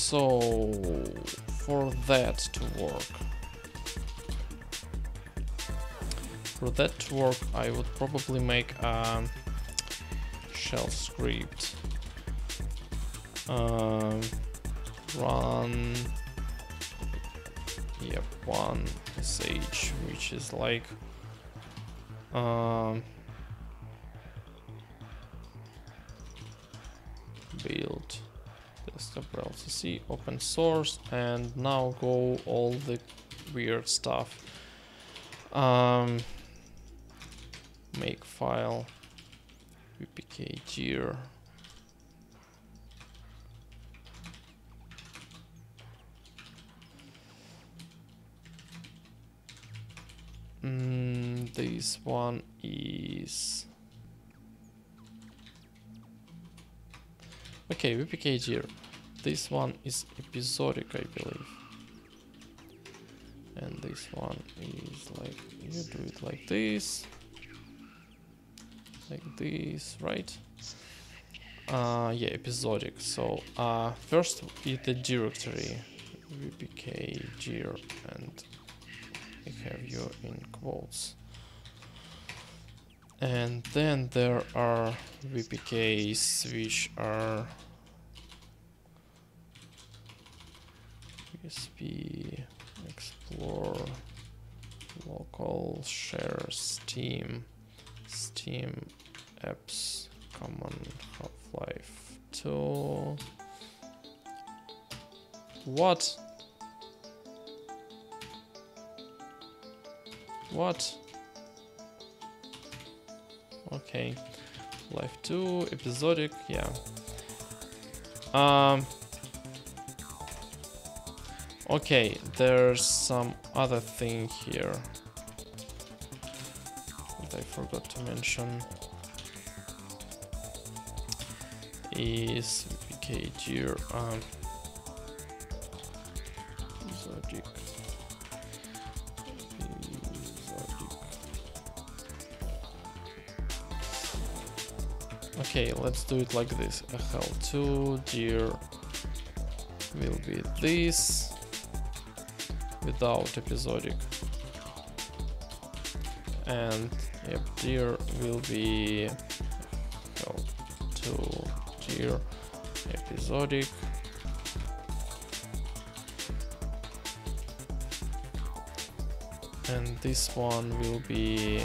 So for that to work, I would probably make a shell script. Run, yep, one sh, which is like build desktop LCC open source, and now go all the weird stuff. Make file vpk gear. This one is okay, vpk gear. This one is episodic, I believe, and this one is like, you do it like this, right? Yeah, episodic. So first is the directory vpk gear, and I have you in quotes, and then there are vpks which are PSP, explore, local, share, Steam apps, common, Half-Life 2. What? Okay, Life 2, episodic, yeah. Okay, there's some other thing here that I forgot to mention. Is vpk gear episodic. Okay, let's do it like this. HL2 gear will be this without episodic, and yep, gear will be HL2 gear episodic, and this one will be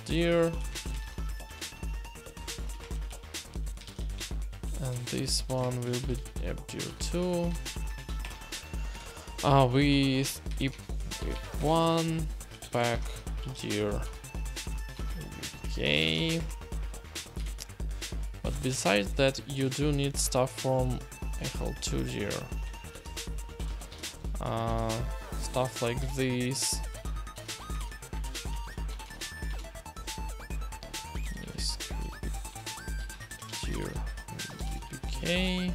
gear, and this one will be gear 2 with one pack gear. Okay, but besides that, you do need stuff from HL2 gear, stuff like this. Gear VPK.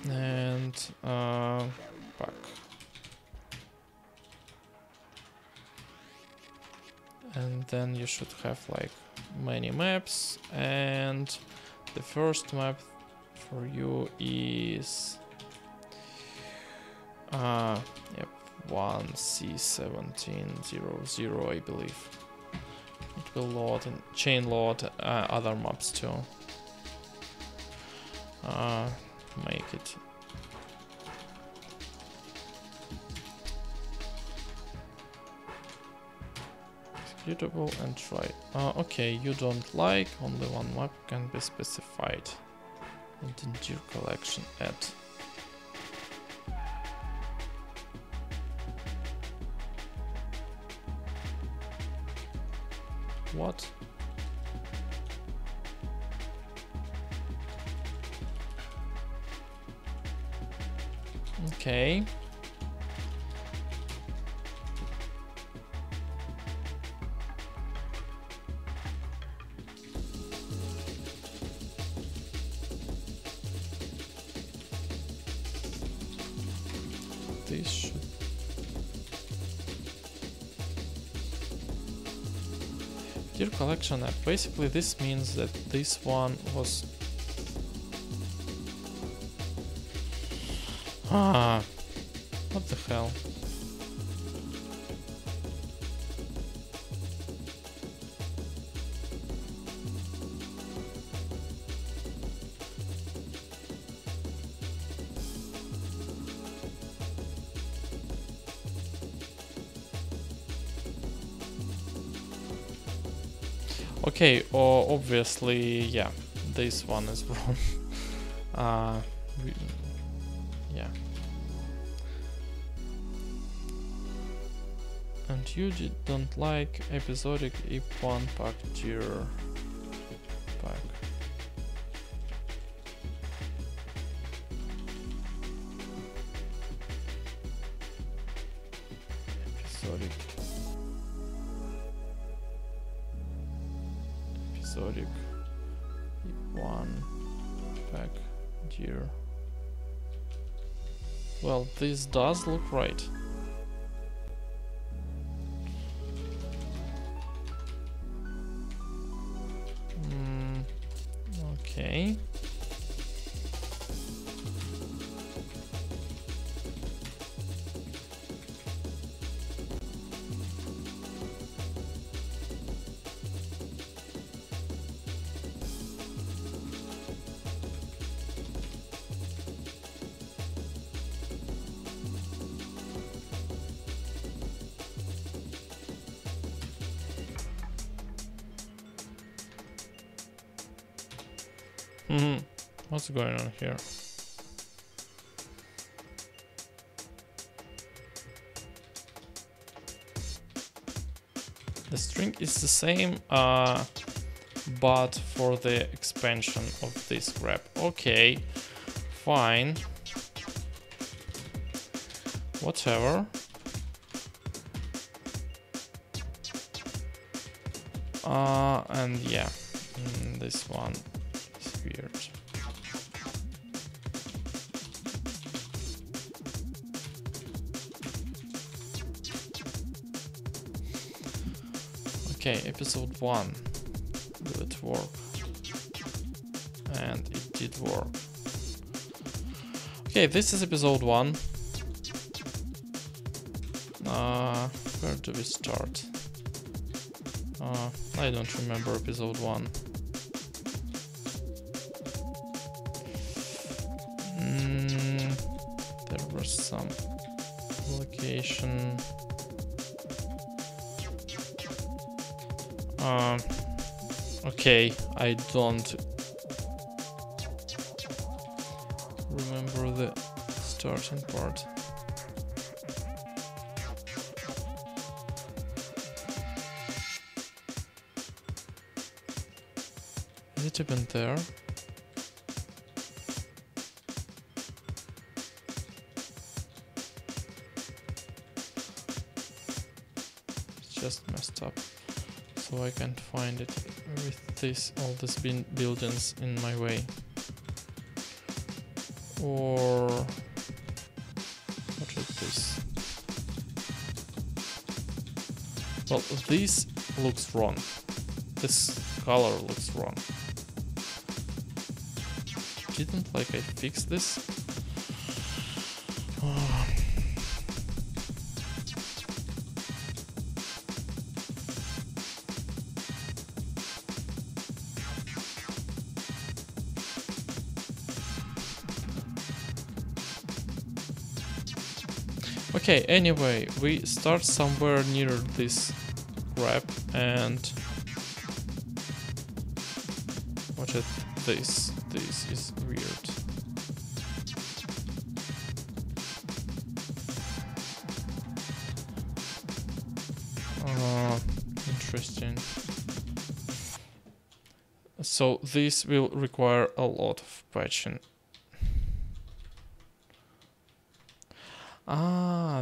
And back and then you should have like many maps, and the first map for you is yep, 1C1700, I believe. It will load and chain load other maps too. Make it executable and try. Okay, you don't like, only one map can be specified. And in your collection add. What? Okay. This should Dear collection app. Basically this means that this one was what the hell? Okay, obviously, yeah, this one is wrong. Yeah. And you don't like episodic if1 pack tier pack. Episodic. Episodic if1 pack tier. Well, this does look right. Okay. What's going on here? The string is the same, but for the expansion of this grep. Okay, fine. Whatever. And yeah, this one is weird. Okay, episode 1. Will it work? And it did work. Okay, this is episode 1. Where do we start? I don't remember episode 1. There was some location. Okay, I don't remember the starting part. Is it even there? It's just messed up. So I can't find it with this, all these buildings in my way. Or what is this? Well, this looks wrong. This color looks wrong. Didn't like I fixed this? Okay, anyway, we start somewhere near this grab and watch it. This is weird. Interesting. So this will require a lot of patching.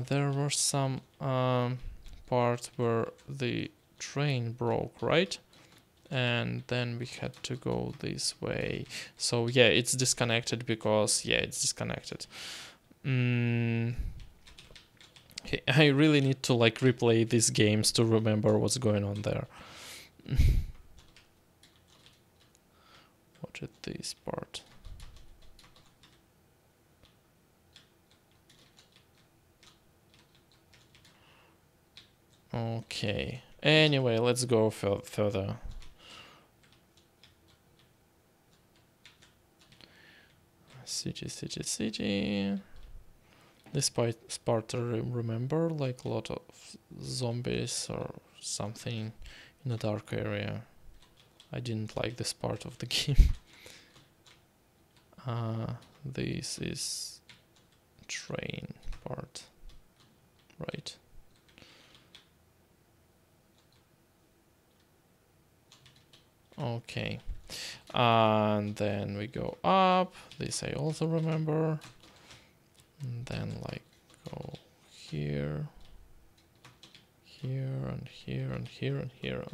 There were some part where the train broke, right? And then we had to go this way. So yeah, it's disconnected because it's disconnected. Okay, I really need to like replay these games to remember what's going on there. Watch it, this part. Okay. Anyway, let's go further. City. This part I remember, like a lot of zombies or something in a dark area. I didn't like this part of the game. This is train part, right? Okay. And then we go up. This I also remember. And then like go here, and here, and here, and here.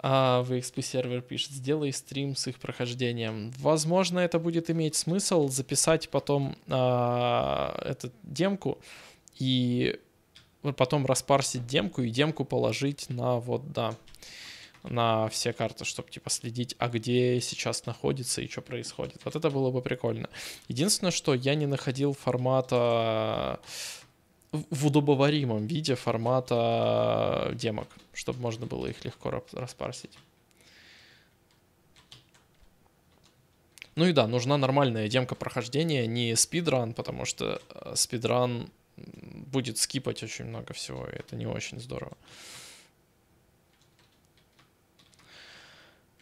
VXP сервер пишет: сделай стрим с их прохождением. Возможно, это будет иметь смысл записать потом эту демку и потом распарсить демку и демку положить на на все карты, чтобы типа следить, где сейчас находится и что происходит. Вот это было бы прикольно. Единственное, что я не находил формата в удобоваримом виде формата демок, чтобы можно было их легко распарсить. Ну и да, нужна нормальная демка прохождения, не спидран, потому что спидран будет скипать очень много всего, и это не очень здорово.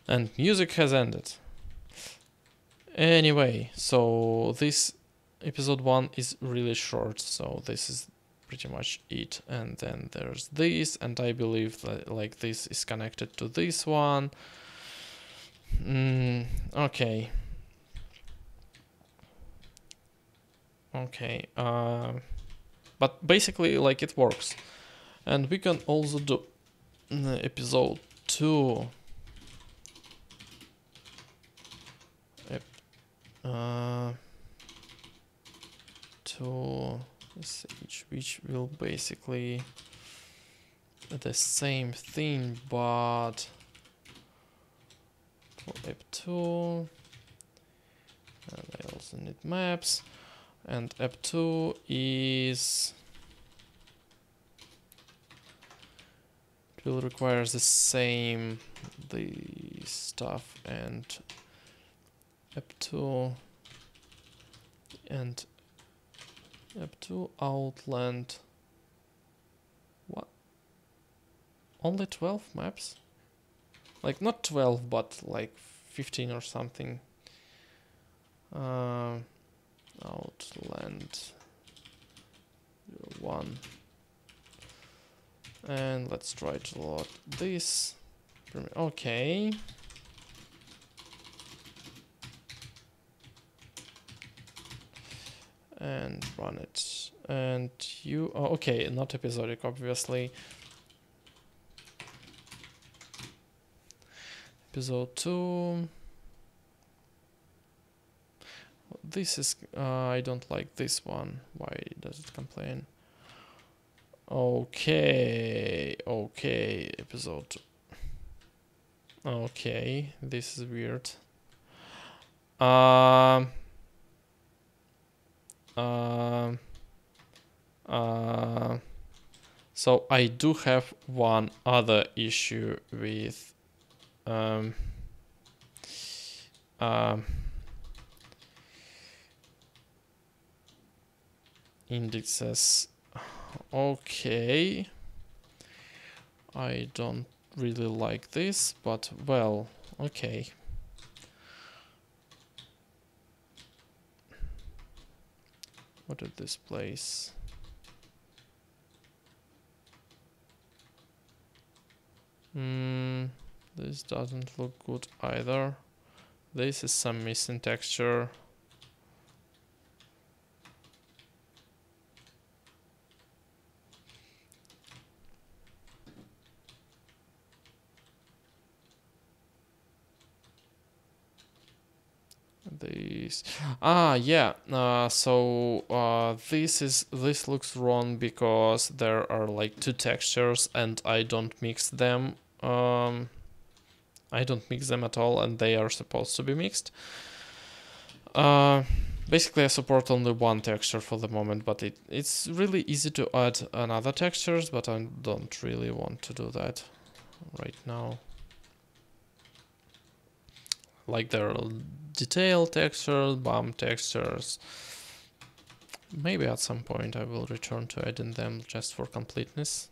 And music has ended. Anyway, so this episode 1 is really short, so this is pretty much it. And then there's this, and I believe that like this is connected to this one. Okay. Okay. But basically, like, it works. And we can also do episode 2. To which will basically the same thing, but for app 2, and I also need maps, and app 2 is it will require the same stuff, and app 2 and app 2 Outland. What? Only 12 maps? Like not 12, but like 15 or something. Outland 1. And let's try to load this. Okay. And run it. And you... Oh, okay, not episodic, obviously. Episode 2. This is... I don't like this one. Why does it complain? Okay, okay, episode. Okay, this is weird. Um, um, so I do have one other issue with indexes. Okay, I don't really like this, but well, okay. What is this place? This doesn't look good either. This is some missing texture. This this looks wrong because there are like two textures and I don't mix them. I don't mix them at all, and they are supposed to be mixed. Basically I support only one texture for the moment, but it's really easy to add another textures, but I don't really want to do that right now. Like there are detail textures, bump textures. Maybe at some point I will return to adding them just for completeness.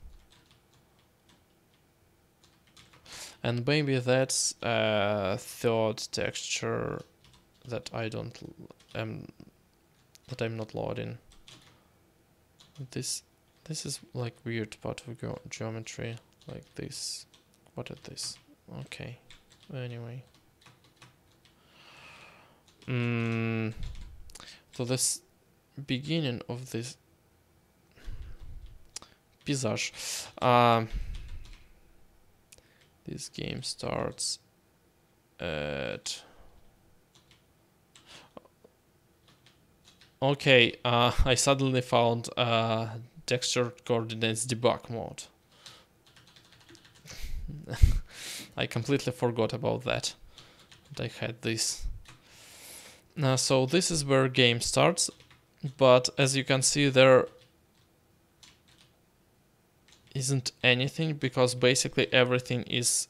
And maybe that's a third texture that I'm not loading. This is like weird part of geometry, like this. What is this? Okay. Anyway. So this beginning of this paysage, this game starts at. Okay, I suddenly found texture coordinates debug mode. I completely forgot about that. I had this. So this is where game starts, but as you can see there isn't anything because basically everything is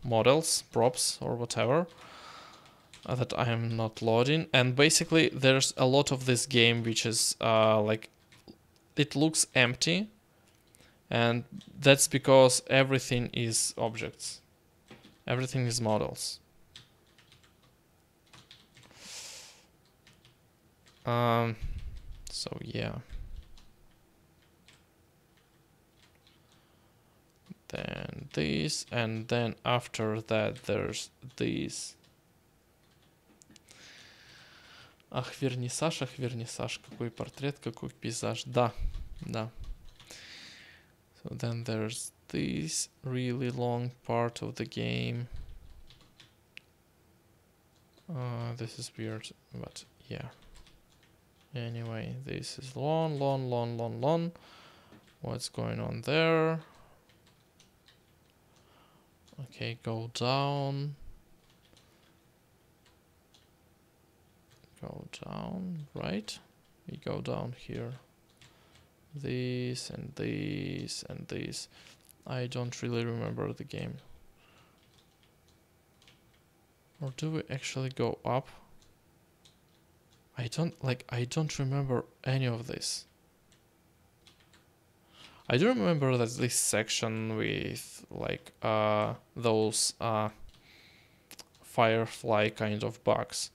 models, props or whatever that I am not loading, and basically there's a lot of this game which is like it looks empty, and that's because everything is objects, everything is models. So yeah. Then this, and then after that there's this. Ах, вернисаж, какой портрет, какой пейзаж. Да, да. So then there's this really long part of the game. This is weird, but yeah. Anyway, this is long. What's going on there? Okay, go down. Go down, right? We go down here. This and this and this. I don't really remember the game. Or do we actually go up? I don't remember any of this. I do remember that this section with like those firefly kind of bugs.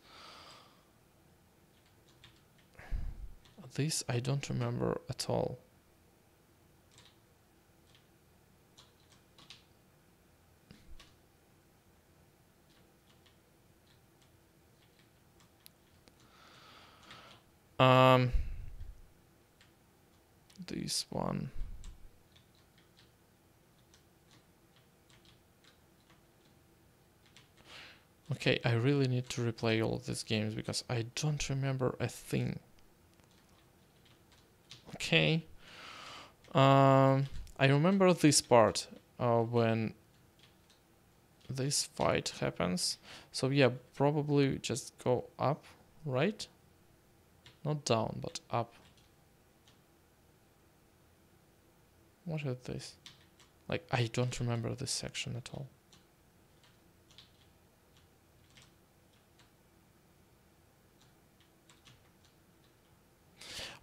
This I don't remember at all. This one. Okay, I really need to replay all these games because I don't remember a thing. Okay. I remember this part when this fight happens. So yeah, probably just go up, right? Not down, but up. What is this? Like, I don't remember this section at all.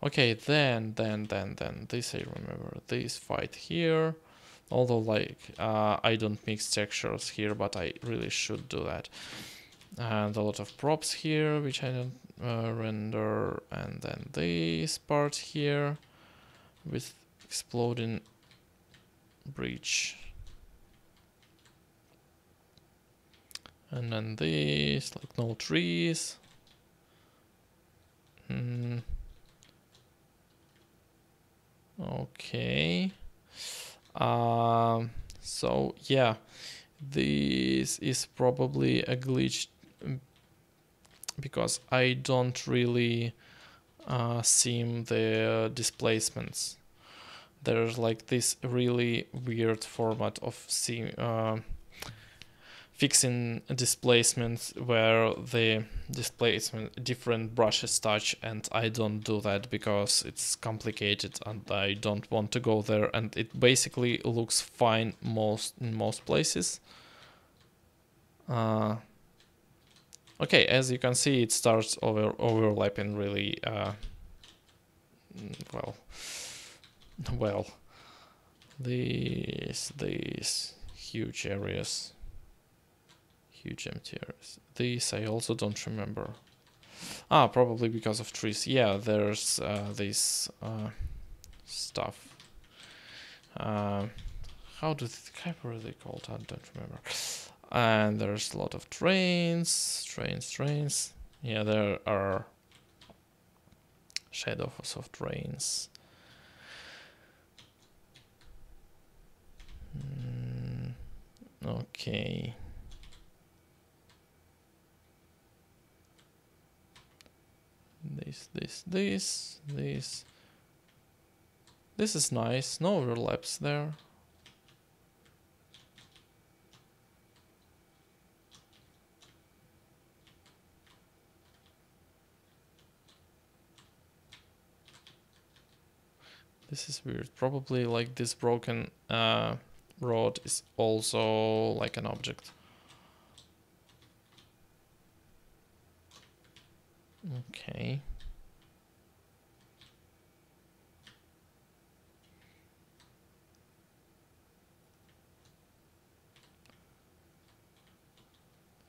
Okay, then this I remember. This fight here. Although, like, I don't mix textures here, but I really should do that. And a lot of props here, which I don't render. And then this part here with exploding breach. And then this, like, no trees. Okay. So yeah, this is probably a glitch because I don't really sim the displacements. There's like this really weird format of fixing displacements where the displacement different brushes touch, and I don't do that because it's complicated and I don't want to go there, and it basically looks fine in most places. Okay, as you can see, it starts overlapping really well these huge areas. Huge empty areas. These I also don't remember. Probably because of trees. Yeah, there's this stuff. How were they called? I don't remember. And there's a lot of trains. Yeah, there are shadows of trains. Okay. This is nice. No overlaps there. This is weird. Probably like this broken road is also like an object. Okay.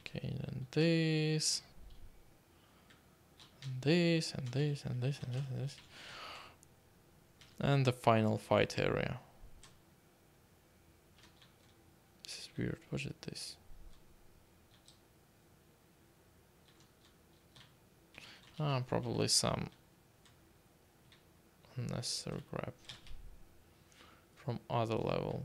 Okay, then this. And this, and this, and this, and this, and this. And the final fight area. This is weird. What is this? Probably some unnecessary crap from other level.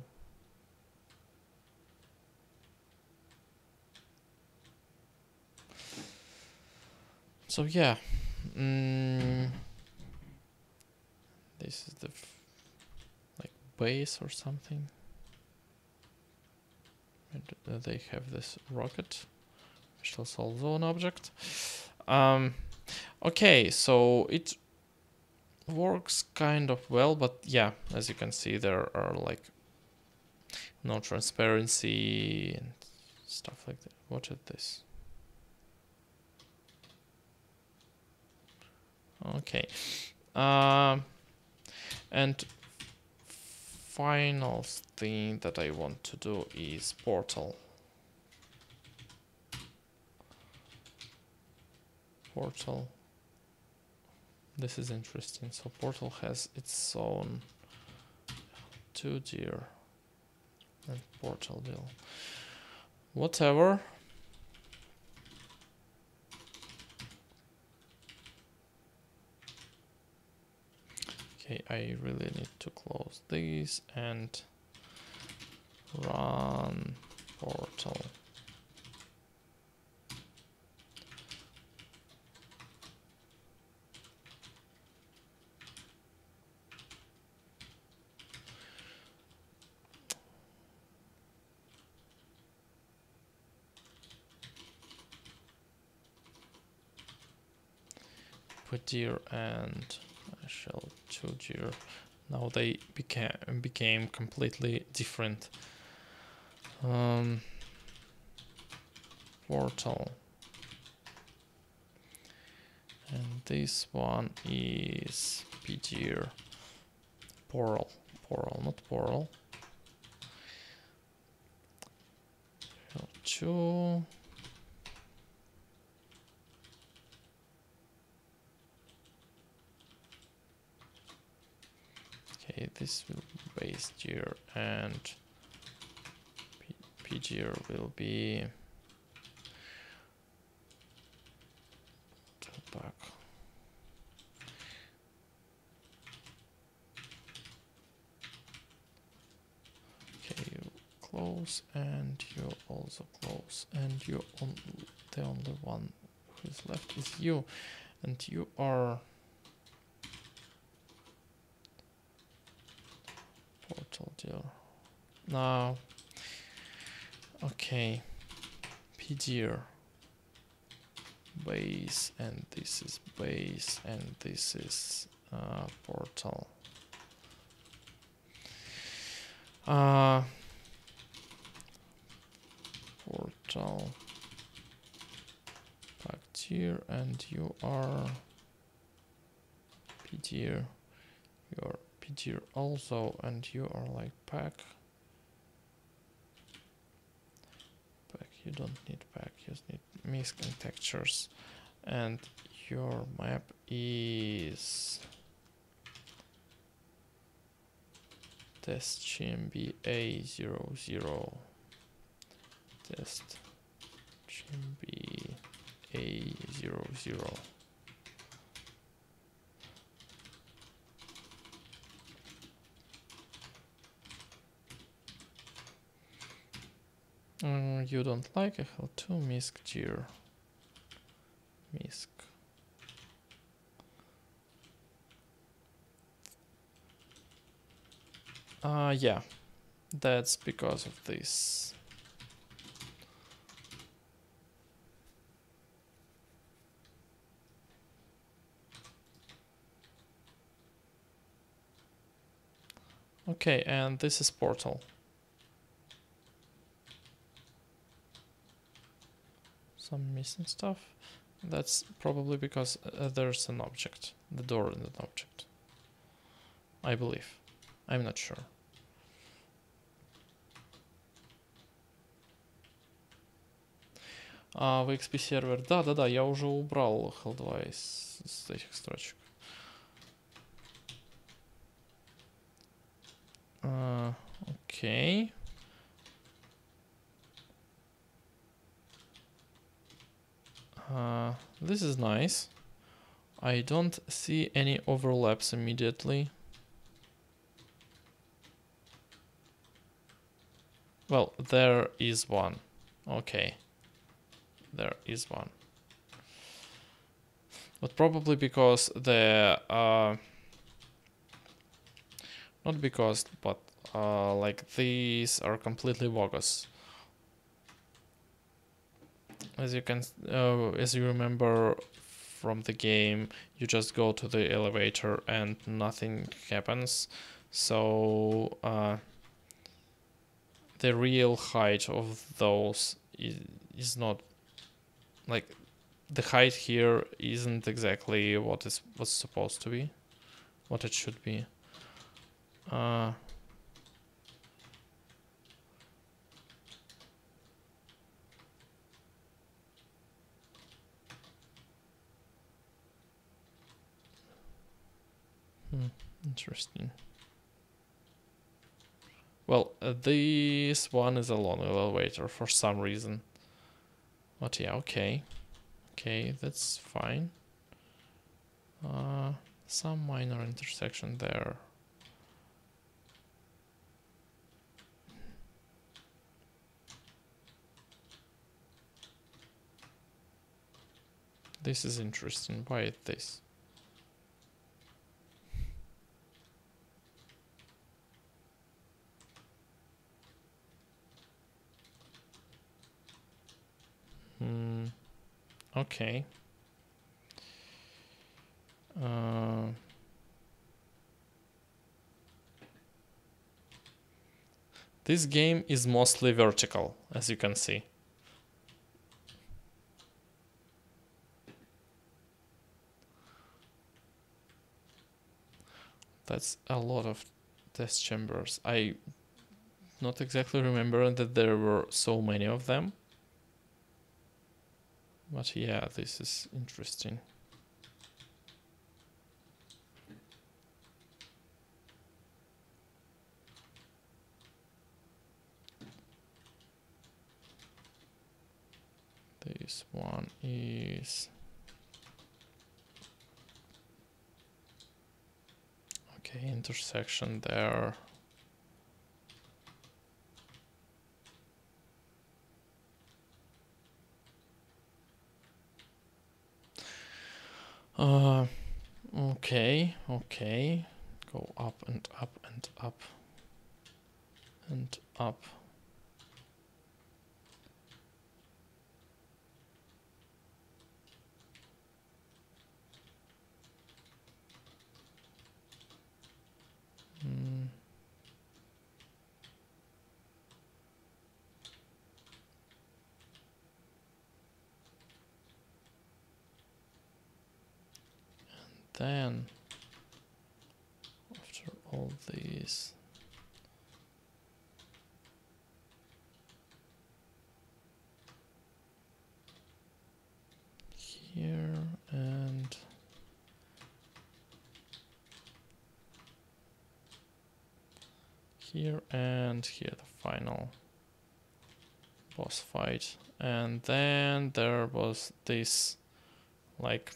So yeah, this is the like base or something. And they have this rocket, which is also an object. Okay, so it works kind of well, but yeah, as you can see, there are like no transparency and stuff like that. What is this? Okay, and final thing that I want to do is portal. This is interesting. So portal has its own 2D and portal deal. Whatever. Okay, I really need to close these and run portal. dir and shell2 dir. Now they became completely different. Portal. And this one is pdir. Poral, not poral. Shell2. Okay, this will be base dir and pdir will be back. Okay, you close and you also close, and you the only one who is left is you, and you are portal dir. Now, okay, pdir base, and this is base, and this is portal. Portal pacdir, and you are pdir. You're pdir also, and you are like pack. You don't need pack, you just need misc and textures, and your map is test GMB A00. Test GMB A00. You don't like HL2 misc dir. Misc. Yeah, that's because of this. Okay, and this is portal. Some missing stuff. That's probably because there's an object. The door is an object. I believe. I'm not sure. В XP сервер. Да, я уже убрал HL2 из этих строчек. Окей. This is nice. I don't see any overlaps immediately. Well, there is one. Okay. There is one. But probably because the... not because, but like these are completely bogus. As you remember from the game, you just go to the elevator and nothing happens. So the real height of those is not like the height here isn't exactly what's supposed to be, what it should be. Interesting. Well, this one is a long elevator for some reason. But yeah, okay. Okay, that's fine. Some minor intersection there. This is interesting. Why is this? Okay. This game is mostly vertical, as you can see. That's a lot of test chambers. I not exactly remember that there were so many of them. But yeah, this is interesting. This one is... Okay, intersection there. Okay, okay. Go up and up and up and up. Then, after all these, here and here and here, the final boss fight. And then there was this, like,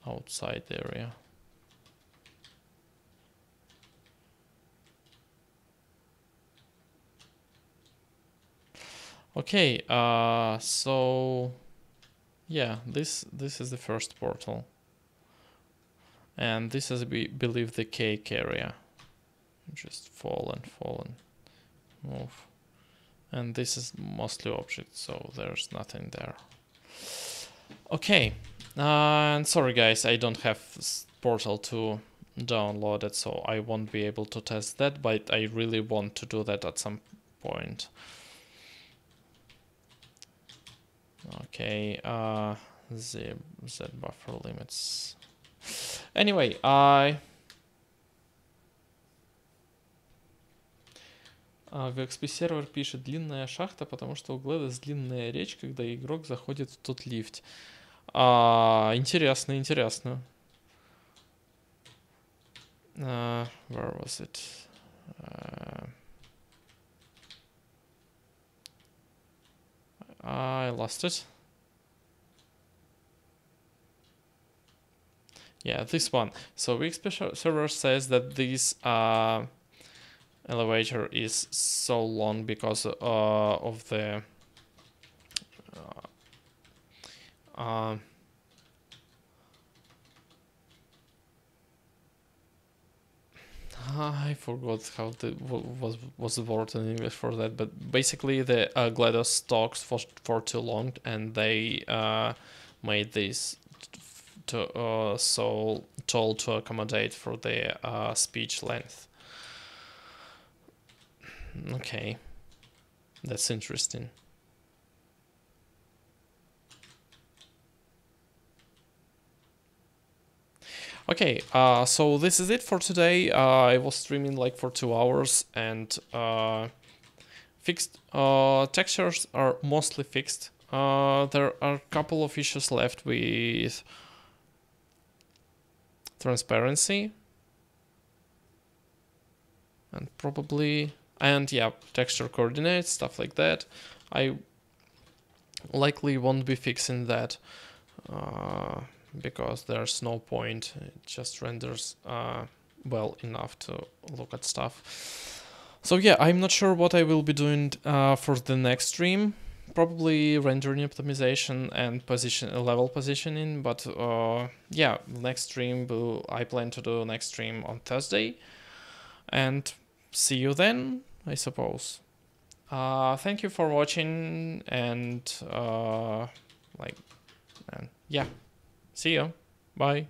outside area. Okay, so yeah, this is the first portal, and this is, we believe, the cake area. Just fall and move, and this is mostly objects, so there's nothing there. Okay, and sorry guys, I don't have Portal 2 downloaded, so I won't be able to test that, but I really want to do that at some point. Okay, Z buffer limits. Anyway, VXP сервер пишет длинная шахта, потому что у Gladys длинная речь, когда игрок заходит в тот лифт. Интересно, интересно. Where was it? I lost it. Yeah, this one. So VXP server says that this elevator is so long because of the I forgot how the was the word in English for that, but basically the GLaDOS talks for too long, and they made this so tall to accommodate for the speech length. Okay, that's interesting. Okay, so this is it for today. I was streaming like for 2 hours, and fixed textures are mostly fixed. There are a couple of issues left with transparency and probably, and yeah, texture coordinates, stuff like that. I likely won't be fixing that because there's no point. It just renders well enough to look at stuff. So yeah, I'm not sure what I will be doing for the next stream. Probably rendering optimization and level positioning, but yeah, next stream I plan to do next stream on Thursday, and see you then, I suppose. Thank you for watching, and yeah, see you. Bye. Bye.